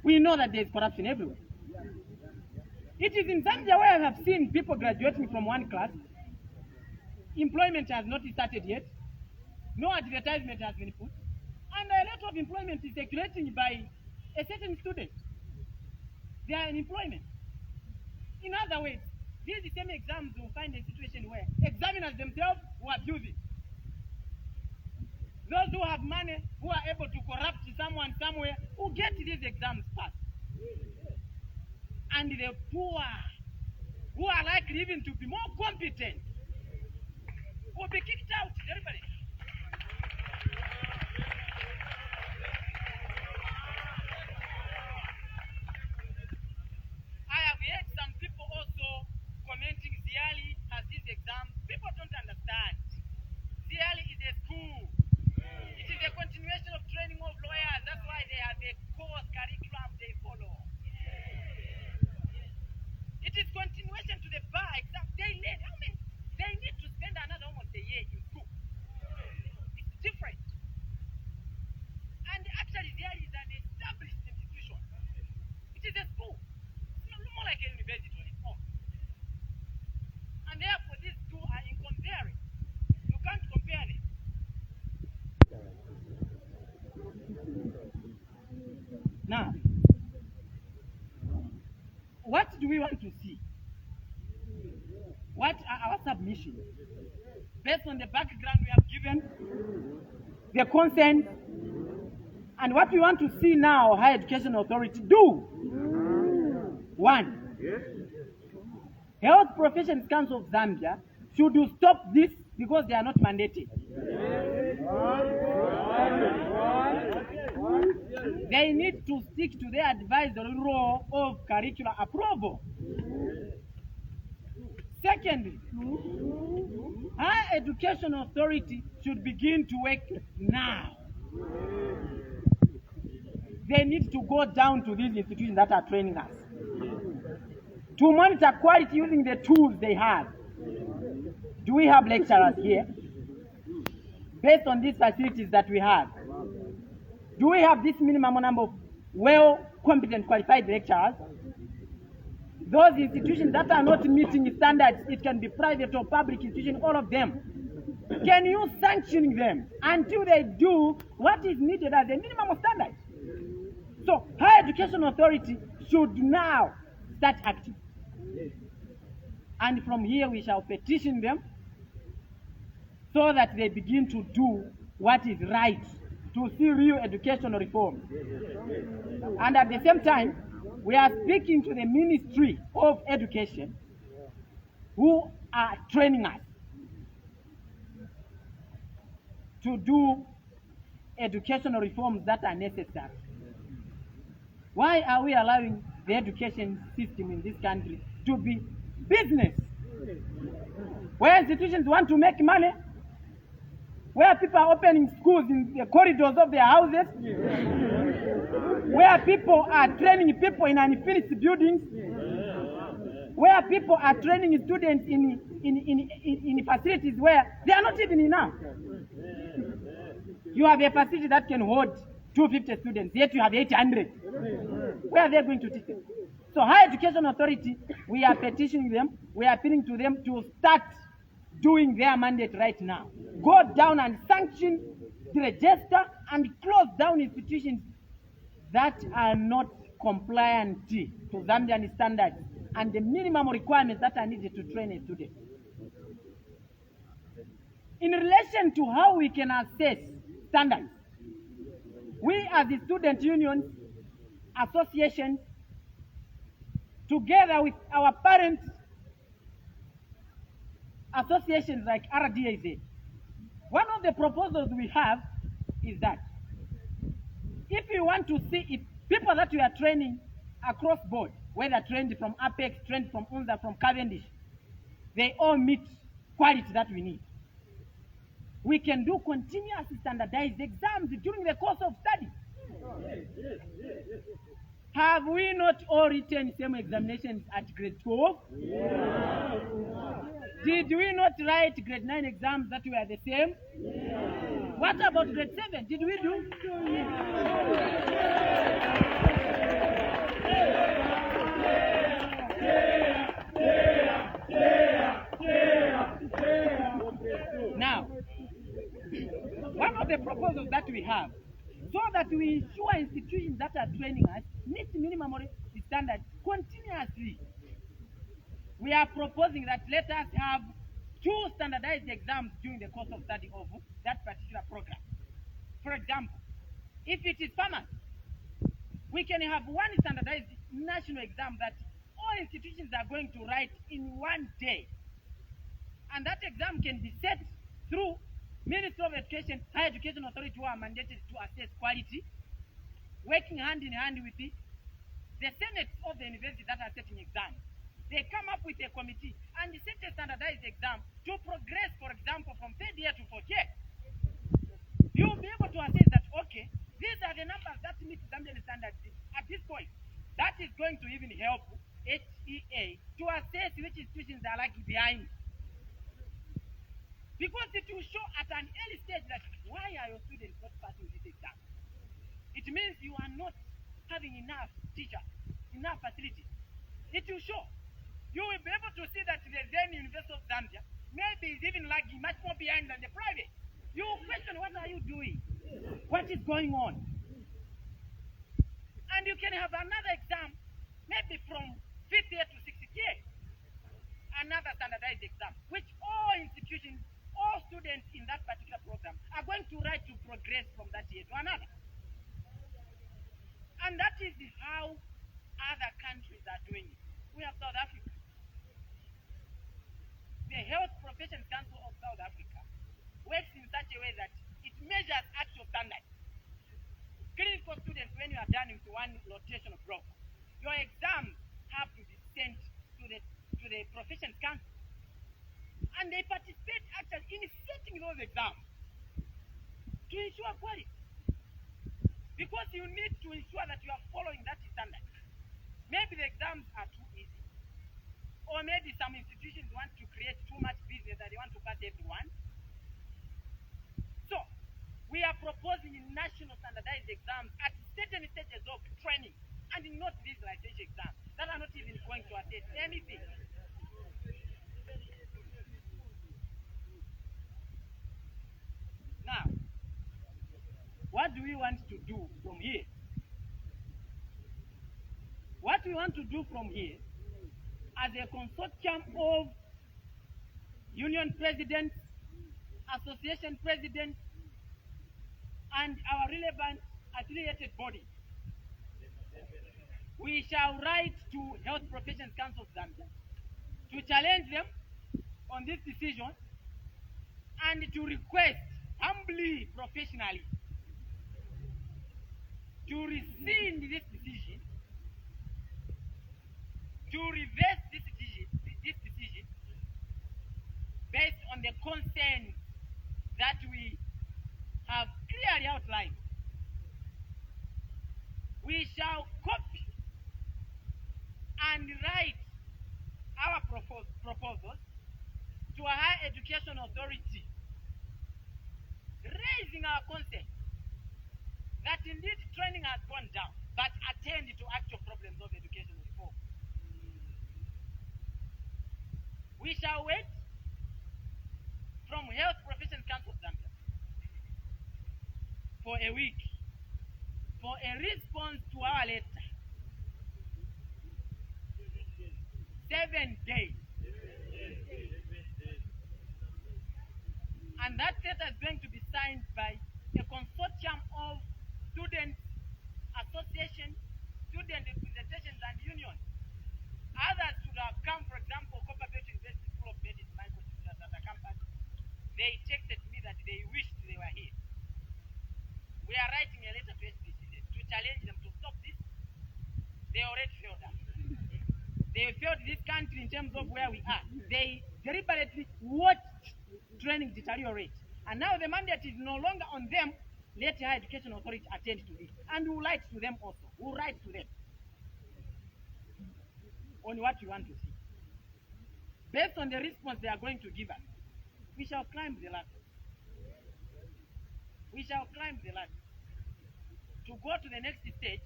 We know that there is corruption everywhere. It is in Zambia where I have seen people graduating from one class. Employment has not started yet. No advertisement has been put. And a lot of employment is circulating by a certain student. They are in employment. In other words, these the same exams will find a situation where examiners themselves who are abusing. Those who have money, who are able to corrupt someone somewhere, who get these exams passed. And the poor, who are likely even to be more competent, will be kicked out. Everybody. I have heard some people also commenting Ziali has this exam. People don't understand. Ziali is a school. It is a continuation of training of lawyers. That's why they have a course curriculum they follow. It is continuation to the bar exam. admission. Based on the background we have given, the consent, and what we want to see now Higher Education Authority do. 1. Health Professions Council of Zambia should stop this because they are not mandated. They need to stick to their advisory role of curricular approval. Secondly, Higher Education Authority should begin to work now. They need to go down to these institutions that are training us to monitor quality using the tools they have. Do we have lecturers here? Based on these facilities that we have, do we have this minimum number of well-competent, qualified lecturers? Those institutions that are not meeting standards, it can be private or public institution, all of them. Can you sanction them until they do what is needed as a minimum of standards? So, Higher Education Authority should now start acting. And from here we shall petition them so that they begin to do what is right to see real educational reform. And at the same time, we are speaking to the Ministry of Education who are training us to do educational reforms that are necessary. Why are we allowing the education system in this country to be business? Where institutions want to make money, where people are opening schools in the corridors of their houses, where people are training people in unfinished buildings, where people are training students in facilities where they are not even enough. You have a facility that can hold 250 students, yet you have 800. Where are they going to teach them? So Higher Education Authority, we are petitioning them, we are appealing to them to start doing their mandate right now. Go down and sanction, register, and close down institutions that are not compliant to Zambian standards and the minimum requirements that are needed to train a student. In relation to how we can assess standards, we as the student unions, associations, together with our parent associations like RDAZ, one of the proposals we have is that if we want to see if people that we are training across board, whether trained from Apex, trained from UNZA, from Cavendish, they all meet quality that we need. We can do continuous standardized exams during the course of study. Have we not all written same examinations at grade 12? Yeah. Did we not write grade 9 exams that were the same? Yeah. What about grade 7? Did we do? Now, one of the proposals that we have, so that we ensure institutions that are training us meet minimum standards continuously, we are proposing that let us have 2 standardized exams during the course of study of that particular program. For example, if it is pharmacy, we can have 1 standardized national exam that all institutions are going to write in 1 day. And that exam can be set through Ministry of Education, Higher Education Authority, who are mandated to assess quality, working hand in hand with the Senate of the university that are setting exams. They come up with a committee and set a standardized exam to progress, for example, from 3rd year to 4th year. You'll be able to assess that, okay, these are the numbers that meet Zambian standards at this point. That is going to even help HEA to assess which institutions are lagging behind. Because it will show at an early stage that why are your students not passing this exam? It means you are not having enough teachers, enough facilities. It will show. You will be able to see that the then University of Zambia maybe is even lagging much more behind than the private. You will question, what are you doing? What is going on? And you can have another exam maybe from 5th year to 6th year. And another standardized exam, which all institutions, all students in that particular program are going to write to progress from that year to another. And that is how other countries are doing it. We have South Africa. The Health Professions Council of South Africa works in such a way that it measures actual standards. Clinical students, when you are done with one rotational block, your exams have to be sent to the Professions Council. And they participate actually in setting those exams to ensure quality. Because you need to ensure that you are following that standard. Maybe the exams are too easy. Or maybe some institutions want to create too much business that they want to pass everyone. So, we are proposing national standardized exams at certain stages of training and not these licensure exams that are not even going to assess anything. Now, what do we want to do from here? What we want to do from here, as a consortium of union presidents, association presidents, and our relevant affiliated bodies, we shall write to Health Professions Council of Zambia to challenge them on this decision and to request humbly, professionally, to rescind this decision, to reverse this decision based on the concerns that we have clearly outlined. We shall copy and write our proposals to a higher education authority, raising our concern that indeed training has gone down, but attend to actual problems of education reform. We shall wait from Health Professions Council of Zambia for a week for a response to our letter. 7 days. And that letter is going to be signed by a consortium of student associations, student representations, and unions. Others should have come, for example, Copperbelt University School of Medicine, my constituents at the campus. They texted me that they wished they were here. We are writing a letter to SPCZ to challenge them to stop this. They already failed us. They failed this country in terms of where we are. They deliberately watched training deteriorate. And now the mandate is no longer on them. Let the Higher Education Authority attend to this. And we'll write to them also. We'll write to them on what we want to see. Based on the response they are going to give us, we shall climb the ladder. We shall climb the ladder. To go to the next stage,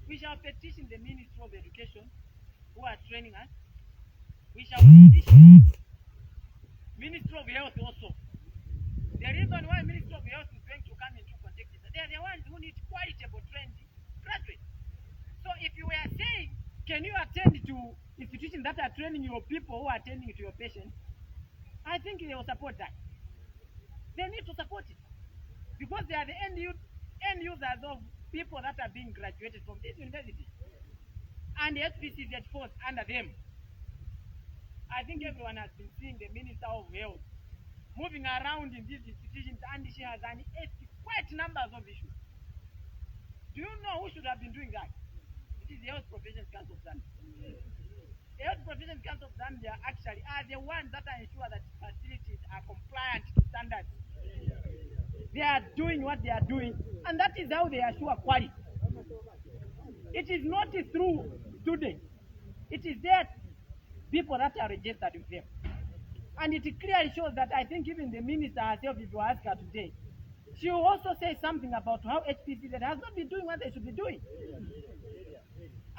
we shall petition the Ministry of Education who are training us. We shall petition Ministry of Health also. The reason why Ministry of Health is going to come into contact is that they are the ones who need qualitative trained graduates. So if you were saying, can you attend to institutions that are training your people who are attending to your patients, I think they will support that. They need to support it. Because they are the end users of people that are being graduated from this university. And the SPCZ falls under them. I think everyone has been seeing the Minister of Health moving around in these institutions, and she has unearthed quite numbers of issues. Do you know who should have been doing that? It is the Health Professions Council of Zambia. The Health Professions Council of Zambia actually are the ones that ensure that facilities are compliant to standards. They are doing what they are doing, and that is how they assure quality. It is not through students. It is their people that are registered with them. And it clearly shows that I think even the minister herself, if you ask her today, she will also say something about how HPCZ has not been doing what they should be doing.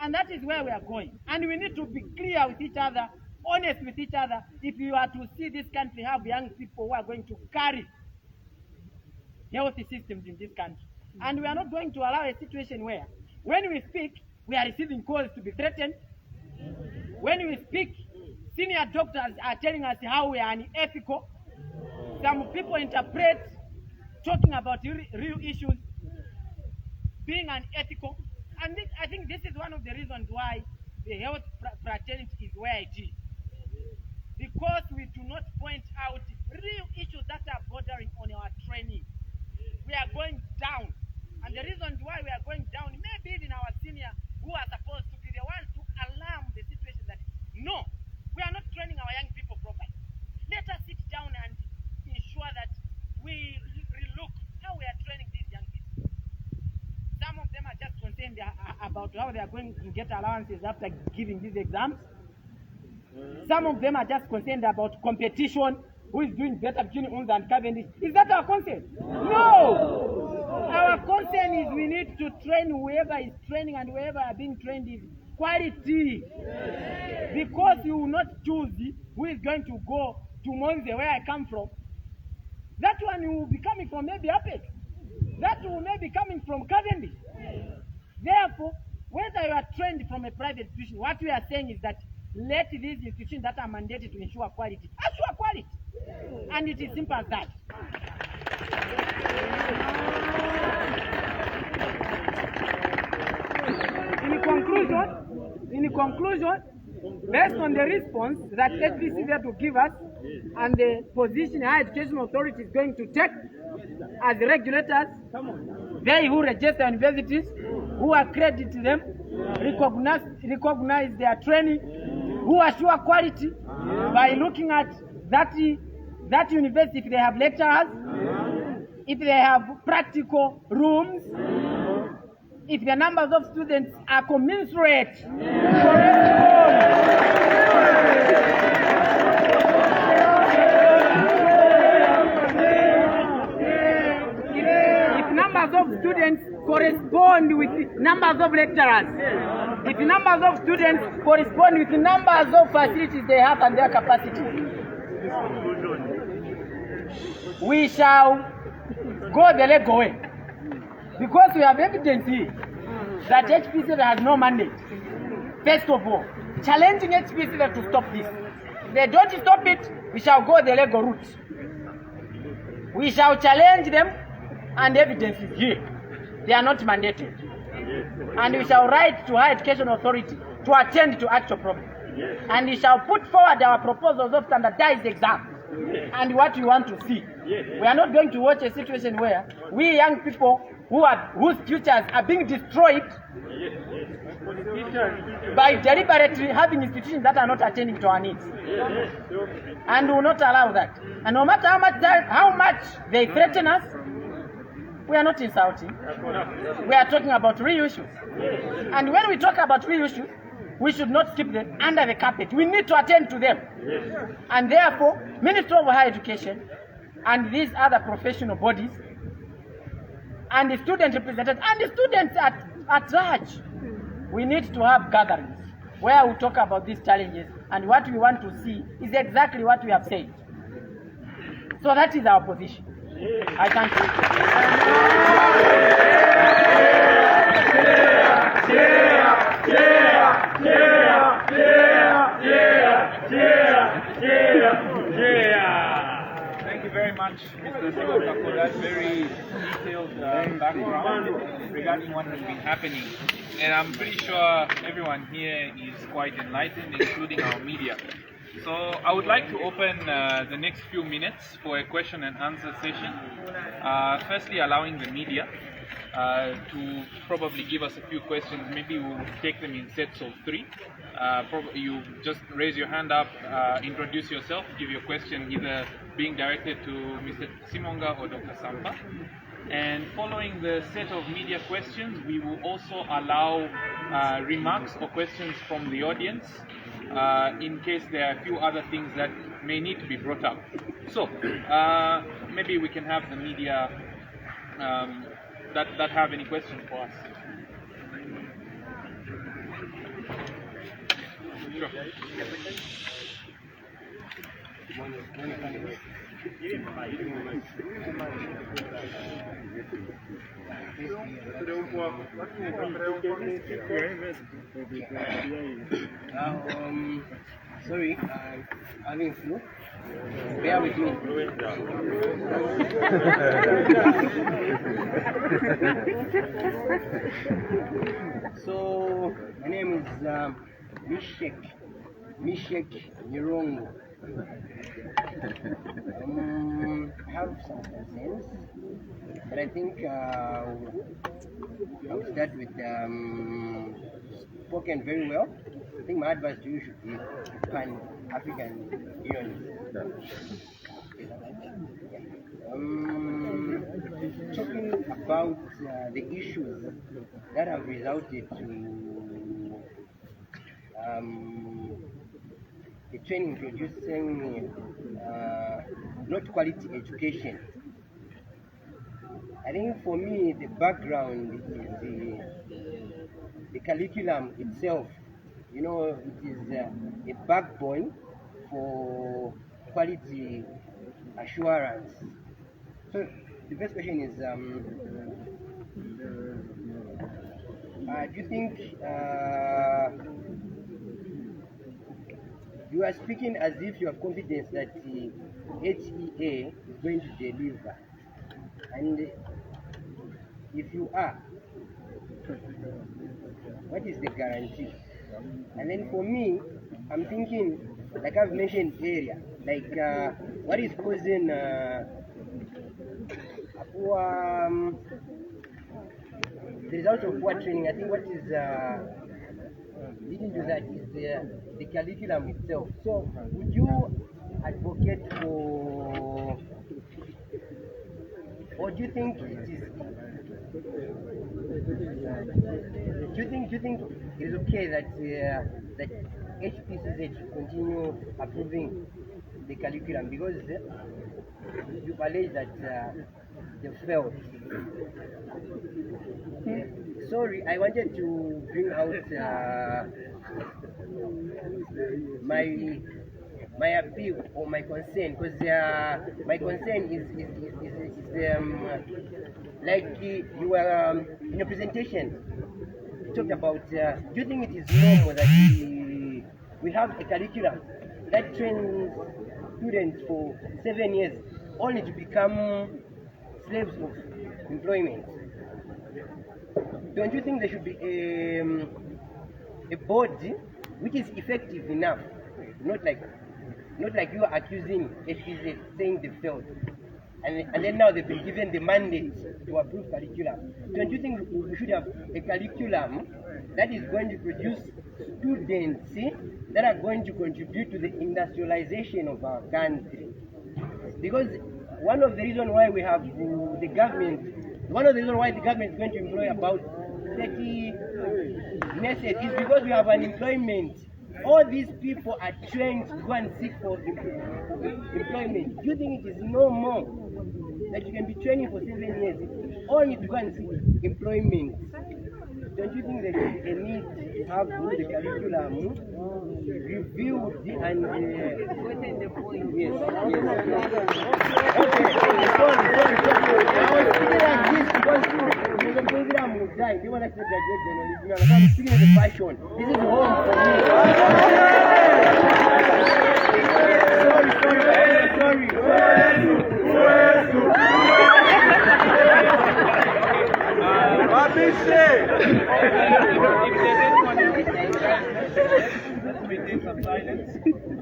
And that is where we are going. And we need to be clear with each other, honest with each other, if you are to see this country have young people who are going to carry healthy systems in this country. And we are not going to allow a situation where, when we speak, we are receiving calls to be threatened. When we speak, Senior doctors are telling us how we are unethical. Some people interpret talking about real issues being unethical. And I think this is one of the reasons why the health fraternity is where it is. Because we do not point out real issues that are bordering on our training. We are going down. And the reasons why we are going down, maybe even our senior who are supposed to be the ones to alarm the situation that, no, we are not training our young people properly. Let us sit down and ensure that we relook how we are training these young people. Some of them are just concerned about how they are going to get allowances after giving these exams. Some of them are just concerned about competition, who is doing better between UNZA and Cavendish. Is that our concern? No! Our concern is we need to train whoever is training, and whoever are being trained is quality. Because you will not choose who is going to go to Monze, where I come from. That one will be coming from maybe Apex. That will maybe coming from Cavendish. Therefore, whether you are trained from a private institution, what we are saying is that let these institutions that are mandated to ensure quality assure quality. And it is simple as that. In conclusion, based on the response that HPC there to give us and the position Higher Education Authority is going to take as regulators, they who register universities, who accredit them, recognize their training, who assure quality by looking at that university, if they have lecturers, if they have practical rooms, if the numbers of students are commensurate, if numbers of students correspond with numbers of lecturers, if numbers of students correspond with the numbers of facilities they have and their capacity, we shall go the legal way. Because we have evidence here that HPC has no mandate. First of all, challenging HPC to stop this. If they don't stop it, we shall go the legal route. We shall challenge them, and evidence is here. They are not mandated. And we shall write to Higher Education Authority to attend to actual problems. And we shall put forward our proposals of standardized exams and what we want to see. We are not going to watch a situation where we young people whose futures are being destroyed by deliberately having institutions that are not attending to our needs. And we will not allow that. And no matter how much they threaten us, we are not insulting. We are talking about real issues. And when we talk about real issues, we should not keep them under the carpet. We need to attend to them. And therefore, Ministry of Higher Education and these other professional bodies and the student representatives and the students at large, we need to have gatherings where we talk about these challenges, and what we want to see is exactly what we have said. So that is our position. I thank Thank you very much, Mr. Simonga, for that very detailed background regarding what has been happening. And I'm pretty sure everyone here is quite enlightened, including our media. So I would like to open the next few minutes for a question and answer session. Firstly, allowing the media to probably give us a few questions. Maybe we'll take them in sets of 3. You just raise your hand up, introduce yourself, give your question either being directed to Mr. Simonga or Dr. Sampa. And following the set of media questions, we will also allow remarks or questions from the audience in case there are a few other things that may need to be brought up. So maybe we can have the media that have any questions for us. Sure. Sorry, having flu. Bear with me. So, my name is Mishek Nyirongo. I have some concerns, but I think I'll start with spoken very well. I think my advice to you should be Pan-African Union. Talking about the issues that have resulted to the training producing not quality education. I think for me the background is the curriculum itself. You know, it is a backbone for quality assurance. So the first question is, do you think you are speaking as if you have confidence that the HEA is going to deliver? And if you are, what is the guarantee? And then for me, I'm thinking, like I've mentioned earlier, like what is causing the result of poor training. I think what is leading to that is the curriculum itself. So would you advocate for, or do you think it is, do you think it is okay that that HPCZ continue approving the curriculum, because you've alleged that they failed? Sorry, I wanted to bring out my appeal or my concern, because my concern is like you were in your presentation, you talked about, do you think it is normal that we have a curriculum that trains students for 7 years only to become slaves of employment? Don't you think there should be a body which is effective enough, not like you are accusing HPZ saying they failed, and then now they've been given the mandate to approve curriculum? Don't you think we should have a curriculum that is going to produce students that are going to contribute to the industrialization of our country? Because one of the reasons why we have the government, one of the reasons why the government is going to employ about 30 nurses is because we have unemployment. All these people are trained to go and seek for employment. Do you think it is normal that you can be training for 7 years only to go and seek employment? Don't you think there is a need to have the curriculum reviewed and yes. Okay, sorry. I was speaking like this because the program will die. They want to graduate journalism. I'm speaking with the passion. This is home for me.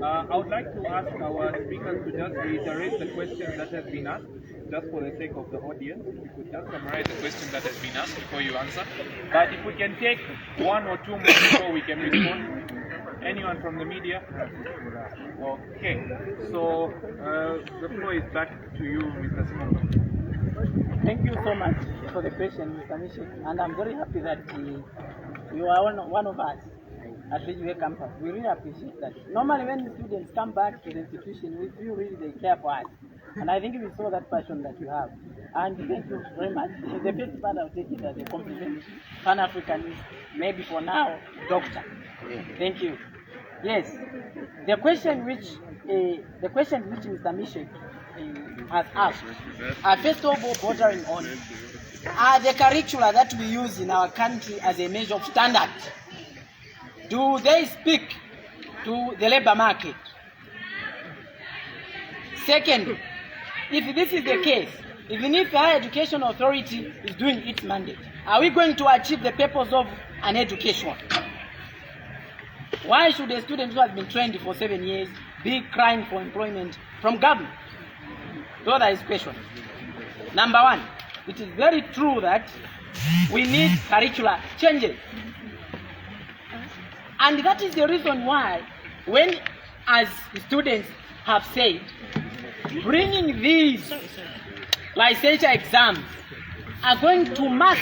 I would like to ask our speakers to just reiterate the question that has been asked, just for the sake of the audience. If you could just summarize the question that has been asked before you answer. But if we can take 1 or 2 more before we can respond. Anyone from the media? Okay. So the floor is back to you, Mr. Simon. Thank you so much for the question, Mr. Mishik, and I'm very happy that you are one of us at Ridgeway campus. We really appreciate that. Normally when the students come back to the institution, we feel really they care for us. And I think we saw that passion that you have. And thank you very much. The first part I'll take it as a compliment. Pan-Africanist, maybe for now, doctor. Thank you. Yes, the question which Mr. Mishik has asked are first of all bordering on are the curricula that we use in our country as a measure of standard. Do they speak to the labor market. Second, if this is the case, even if the Higher Education Authority is doing its mandate, are we going to achieve the purpose of an education? Why should a student who has been trained for 7 years be crying for employment from government? So that is question. Number one, it is very true that we need curricular changes. And that is the reason why, when as students have said, bringing these licensure exams are going to mask,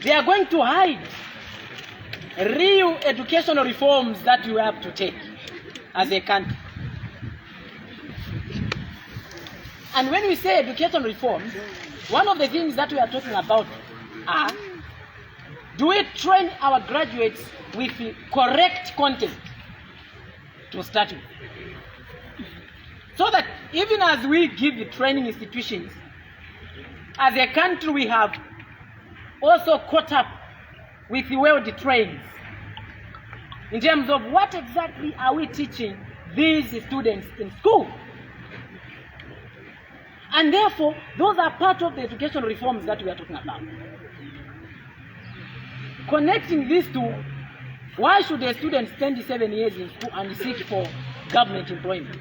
they are going to hide real educational reforms that we have to take as a country. And when we say educational reforms, one of the things that we are talking about are, do we train our graduates with the correct content to start with? So that even as we give the training institutions, as a country we have also caught up with the world trends in terms of what exactly are we teaching these students in school. And therefore, those are part of the educational reforms that we are talking about. Connecting these two, why should a student spend 7 years in school and seek for government employment?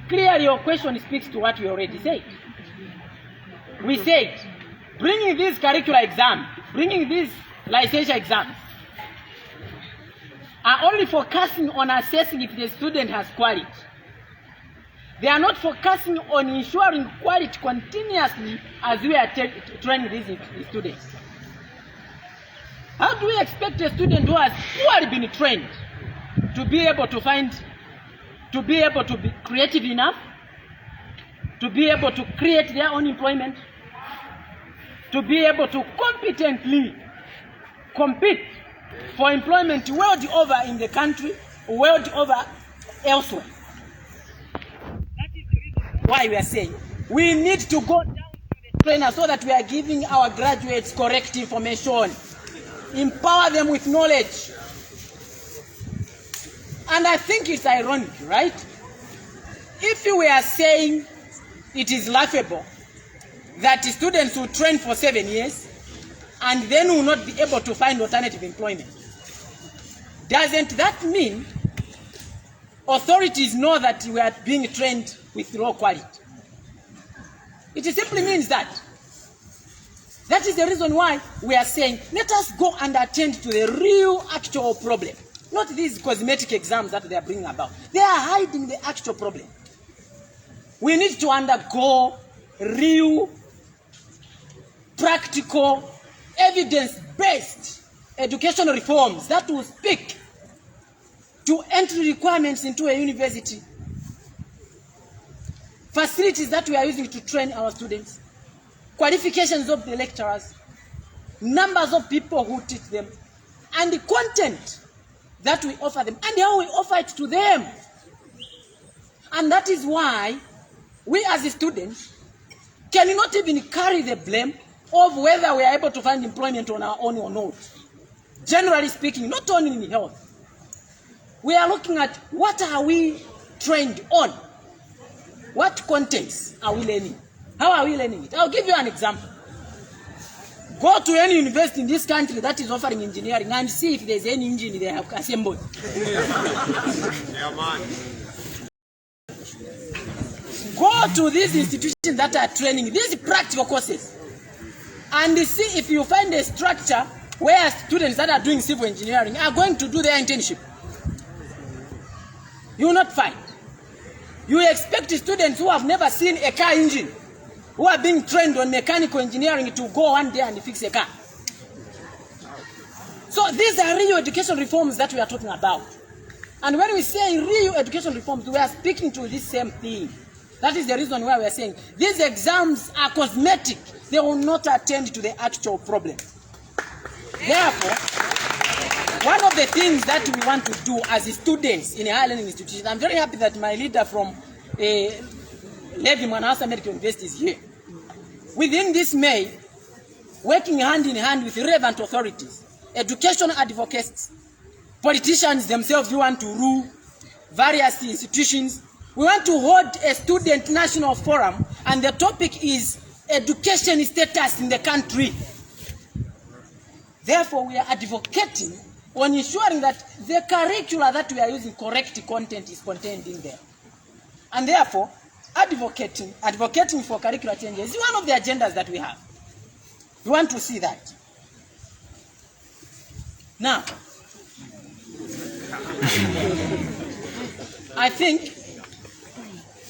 Clearly, your question speaks to what we already said. We said, bringing these curricular exams, bringing these licensure exams, are only focusing on assessing if the student has quality. They are not focusing on ensuring quality continuously as we are training these students. How do we expect a student who has already been trained to be able to be creative enough, to be able to create their own employment, to be able to competently compete for employment world over in the country, world over elsewhere? Why we are saying we need to go down to the trainer so that we are giving our graduates correct information, empower them with knowledge. And I think it's ironic, right? If we are saying it is laughable that students will train for 7 years and then will not be able to find alternative employment, doesn't that mean authorities know that we are being trained with low quality? It simply means that. That is the reason why we are saying, let us go and attend to the real actual problem. Not these cosmetic exams that they are bringing about. They are hiding the actual problem. We need to undergo real, practical, evidence-based educational reforms that will speak to entry requirements into a university, facilities that we are using to train our students, qualifications of the lecturers, numbers of people who teach them, and the content that we offer them, and how we offer it to them. And that is why we as students cannot even carry the blame of whether we are able to find employment on our own or not. Generally speaking, not only in health, we are looking at what are we trained on? What contents are we learning? How are we learning it? I'll give you an example. Go to any university in this country that is offering engineering and see if there's any engine they have assembled. Yeah, man. Go to these institutions that are training these practical courses and see if you find a structure where students that are doing civil engineering are going to do their internship. You will not find. You expect students who have never seen a car engine, who are being trained on mechanical engineering, to go one day and fix a car. So these are real education reforms that we are talking about. And when we say real education reforms, we are speaking to this same thing. That is the reason why we are saying these exams are cosmetic. They will not attend to the actual problem. Therefore, one of the things that we want to do as students in a higher learning institution, I'm very happy that my leader from Levi Manhasa Medical University is here. Within this May, working hand in hand with relevant authorities, education advocates, politicians themselves who want to rule various institutions. We want to hold a student national forum, and the topic is education status in the country. Therefore, we are advocating on ensuring that the curricula that we are using, correct content is contained in there. And therefore, advocating for curricular changes is one of the agendas that we have. We want to see that. Now, I think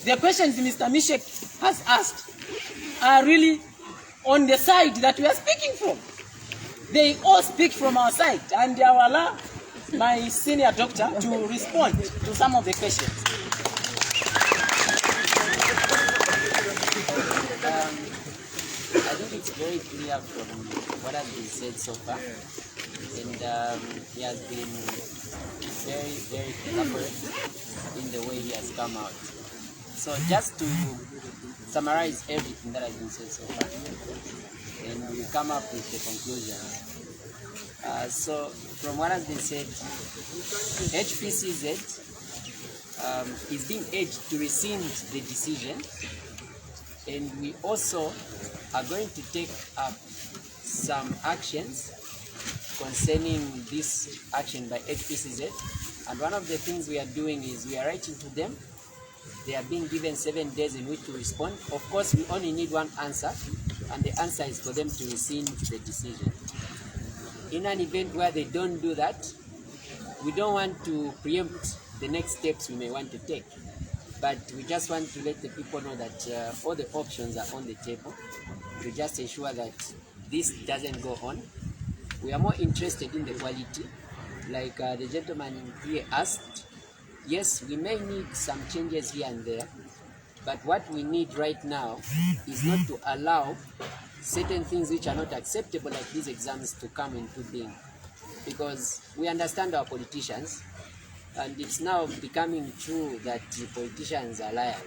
the questions Mr. Mishek has asked are really on the side that we are speaking from. They all speak from our side, and I will allow my senior doctor to respond to some of the questions. I think it's very clear from what has been said so far, and he has been very, very elaborate in the way he has come out. So just to summarize everything that has been said so far, and we come up with the conclusions. So from what has been said, HPCZ is being urged to rescind the decision, and we also are going to take up some actions concerning this action by HPCZ. And one of the things we are doing is we are writing to them. They are being given 7 days in which to respond. Of course, we only need one answer, and the answer is for them to rescind the decision. In an event where they don't do that, we don't want to preempt the next steps we may want to take, but we just want to let the people know that all the options are on the table to just ensure that this doesn't go on. We are more interested in the quality, like the gentleman here asked. Yes, we may need some changes here and there, but what we need right now is not to allow certain things which are not acceptable, like these exams, to come into being, because we understand our politicians, and it's now becoming true that the politicians are liars.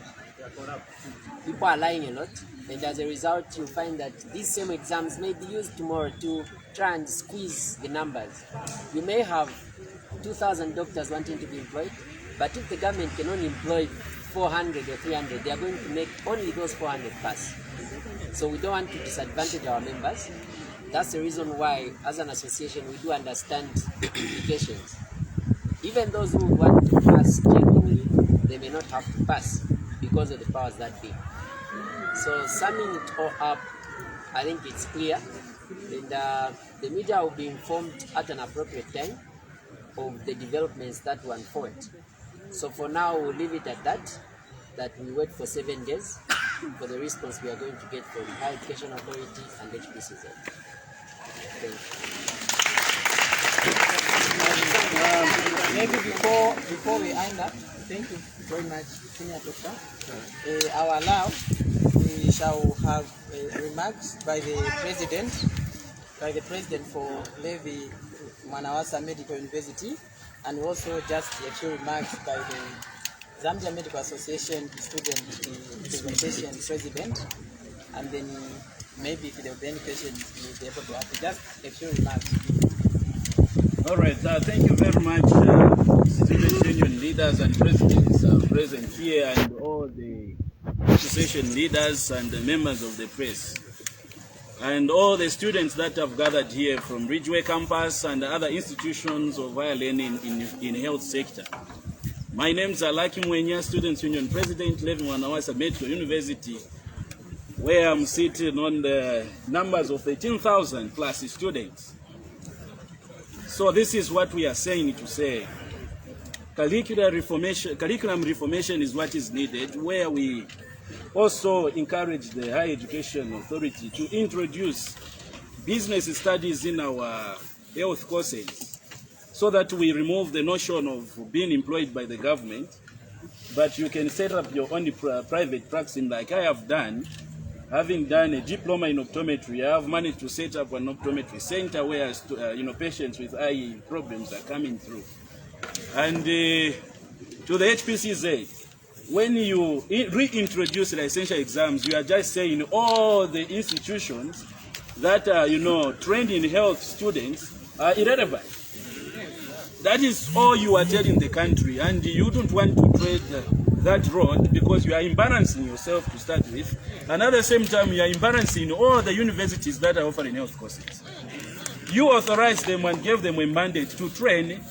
People are lying a lot, and as a result you find that these same exams may be used tomorrow to try and squeeze the numbers. You may have 2,000 doctors wanting to be employed, but if the government can only employ 400 or 300, they are going to make only those 400 pass. So we don't want to disadvantage our members. That's the reason why, as an association, we do understand the implications. Even those who want to pass genuinely, they may not have to pass because of the powers that be. So summing it all up, I think it's clear, and the media will be informed at an appropriate time of the developments that will unfold. So for now, we'll leave it at that we wait for 7 days for the response we are going to get from the Higher Education Authority and HPCZ. Thank Maybe you. before we end up, thank you very much, Senior Doctor. I will allow, we shall have remarks by the President for Levi Mwanawasa Medical University, and also just a few remarks by the Zambia Medical Association Student Presentation President, and then maybe if there will be any questions, we'll be able to ask just a few remarks. All right, thank you very much, student union leaders and presidents present here, and all the association leaders and the members of the press, and all the students that have gathered here from Ridgeway campus and other institutions of higher learning in health sector. My name is Alaki Mwenya, Students Union President, Levi Mwanawasa Medical University, where I'm sitting on the numbers of 13,000 plus students. So this is what we are saying to say. Curriculum reformation is what is needed, where we also encourage the Higher Education Authority to introduce business studies in our health courses, so that we remove the notion of being employed by the government, but you can set up your own private practice, like I have done. Having done a diploma in optometry, I have managed to set up an optometry center where patients with eye problems are coming through. And to the HPCZ, when you reintroduce licensure exams, you are just saying all the institutions that are, trained in health students are irrelevant. That is all you are telling the country, and you don't want to tread that road because you are embarrassing yourself to start with, and at the same time you are embarrassing all the universities that are offering health courses. You authorized them and gave them a mandate to train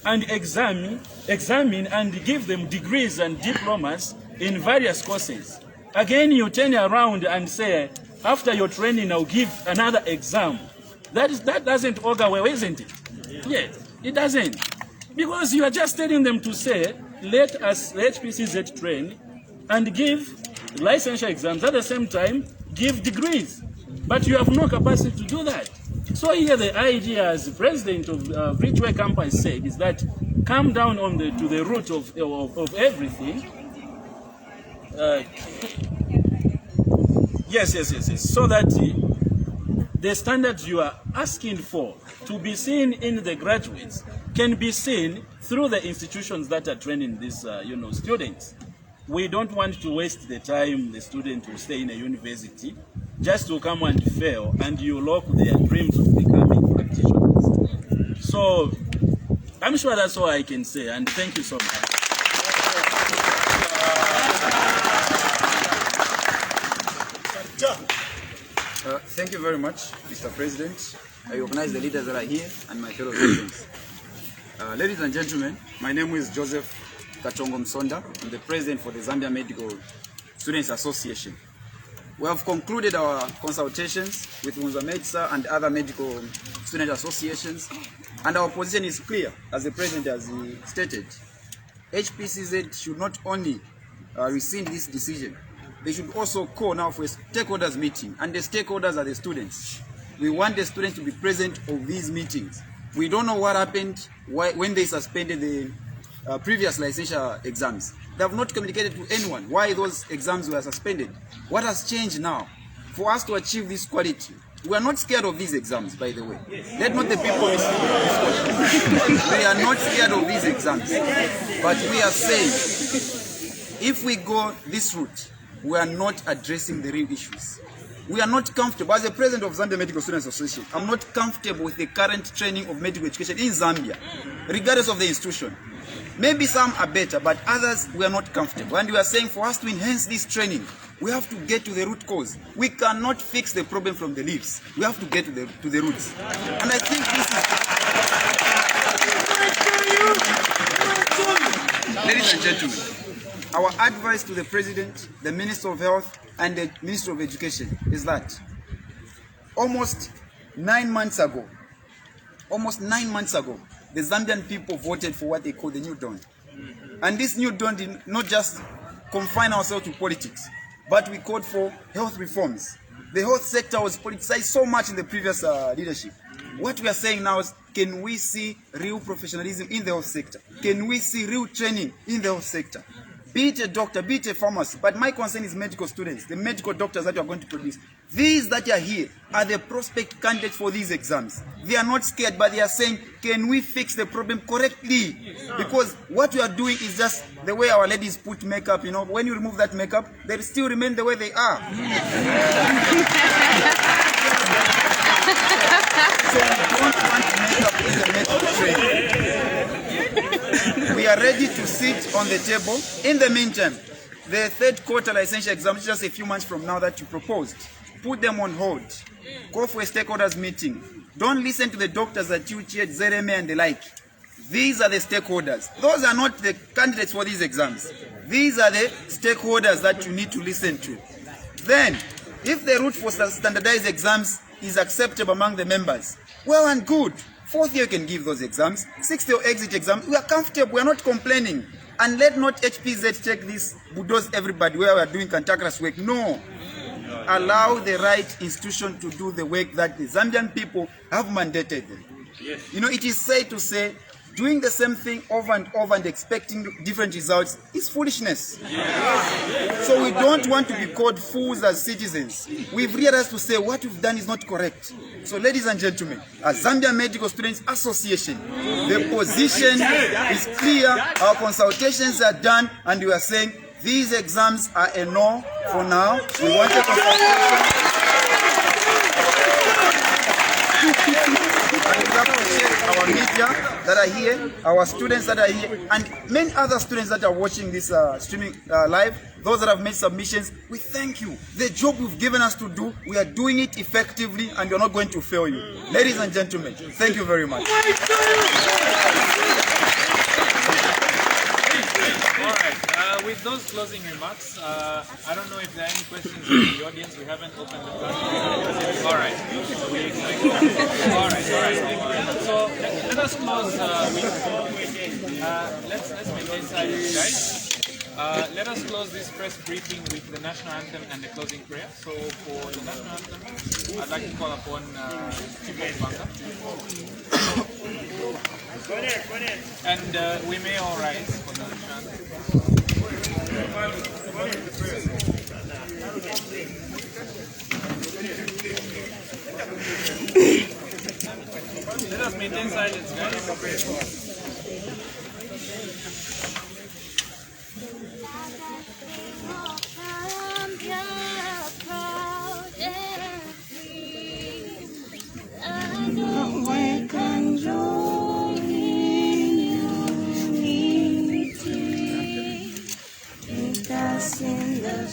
and examine and give them degrees and diplomas in various courses. Again, you turn around and say, after your training, I'll give another exam. That doesn't augur well, isn't it? Yes, it doesn't. Because you are just telling them to say, let HPCZ train and give licensure exams, at the same time, give degrees. But you have no capacity to do that. So here the idea, as the president of Ridgeway campus said, is that come down to the root of everything. Yes. So that the standards you are asking for to be seen in the graduates can be seen through the institutions that are training these, students. We don't want to waste the time the student will stay in a university just to come and fail, and you lock their dreams of becoming practitioners. So I'm sure that's all I can say, and thank you so much. Thank you very much, Mr. President. I recognize the leaders that are here and my fellow citizens. Ladies and gentlemen, my name is Joseph Katongo Msonda. I'm the president for the Zambia Medical Students Association. We have concluded our consultations with UNZA and other medical student associations, and our position is clear, as the president has stated. HPCZ should not only rescind this decision, they should also call now for a stakeholders meeting, and the stakeholders are the students. We want the students to be present of these meetings. We don't know what happened when they suspended the previous licensure exams. They have not communicated to anyone why those exams were suspended. What has changed now? For us to achieve this quality, we are not scared of these exams, by the way. Let not the people misquote. We are not scared of these exams. But we are saying, if we go this route, we are not addressing the real issues. We are not comfortable. As the president of Zambia Medical Students Association, I'm not comfortable with the current training of medical education in Zambia, regardless of the institution. Maybe some are better, but others we are not comfortable. And we are saying for us to enhance this training, we have to get to the root cause. We cannot fix the problem from the leaves. We have to get to the roots. And I think this is... Ladies and gentlemen, our advice to the President, the Minister of Health, and the Minister of Education is that almost 9 months ago, the Zambian people voted for what they call the New Dawn. And this New Dawn did not just confine ourselves to politics, but we called for health reforms. The health sector was politicized so much in the previous leadership. What we are saying now is, can we see real professionalism in the health sector? Can we see real training in the health sector? Be it a doctor, be it a pharmacist, but my concern is medical students, the medical doctors that you are going to produce. These that are here are the prospect candidates for these exams. They are not scared, but they are saying, can we fix the problem correctly? Because what we are doing is just the way our ladies put makeup, when you remove that makeup, they still remain the way they are. So we don't want makeup in the medical training. We are ready to sit on the table. In the meantime, the third quarter licensure exam, just a few months from now that you proposed, put them on hold. Go for a stakeholders meeting. Don't listen to the doctors that you cheered, Zereme and the like. These are the stakeholders. Those are not the candidates for these exams. These are the stakeholders that you need to listen to. Then, if the route for standardized exams is acceptable among the members, well and good. Fourth year can give those exams. Sixth year exit exam. We are comfortable. We are not complaining. And let not HPZ take this, bulldoze everybody where we are doing cantankerous work. No. Allow the right institution to do the work that the Zambian people have mandated them. Yes. It is safe to say, doing the same thing over and over and expecting different results is foolishness. Yes. So we don't want to be called fools as citizens. We've realized to say what we've done is not correct. So ladies and gentlemen, as Zambia Medical Students Association, the position is clear, our consultations are done, and we are saying these exams are a no for now. We want a consultation. And we appreciate our meeting. media that are here, our students that are here, and many other students that are watching this streaming live, those that have made submissions, we thank you. The job you've given us to do, we are doing it effectively and we're not going to fail you. Ladies and gentlemen, thank you very much. Alright, with those closing remarks, I don't know if there are any questions from the audience. We haven't opened the floor. Alright. Alright. So let us close let's maintain silence, guys. Let us close this press briefing with the national anthem and the closing prayer. So for the national anthem, I'd like to call upon Chief Banga. And we may all rise for the national anthem. Let us maintain silence, guys. In the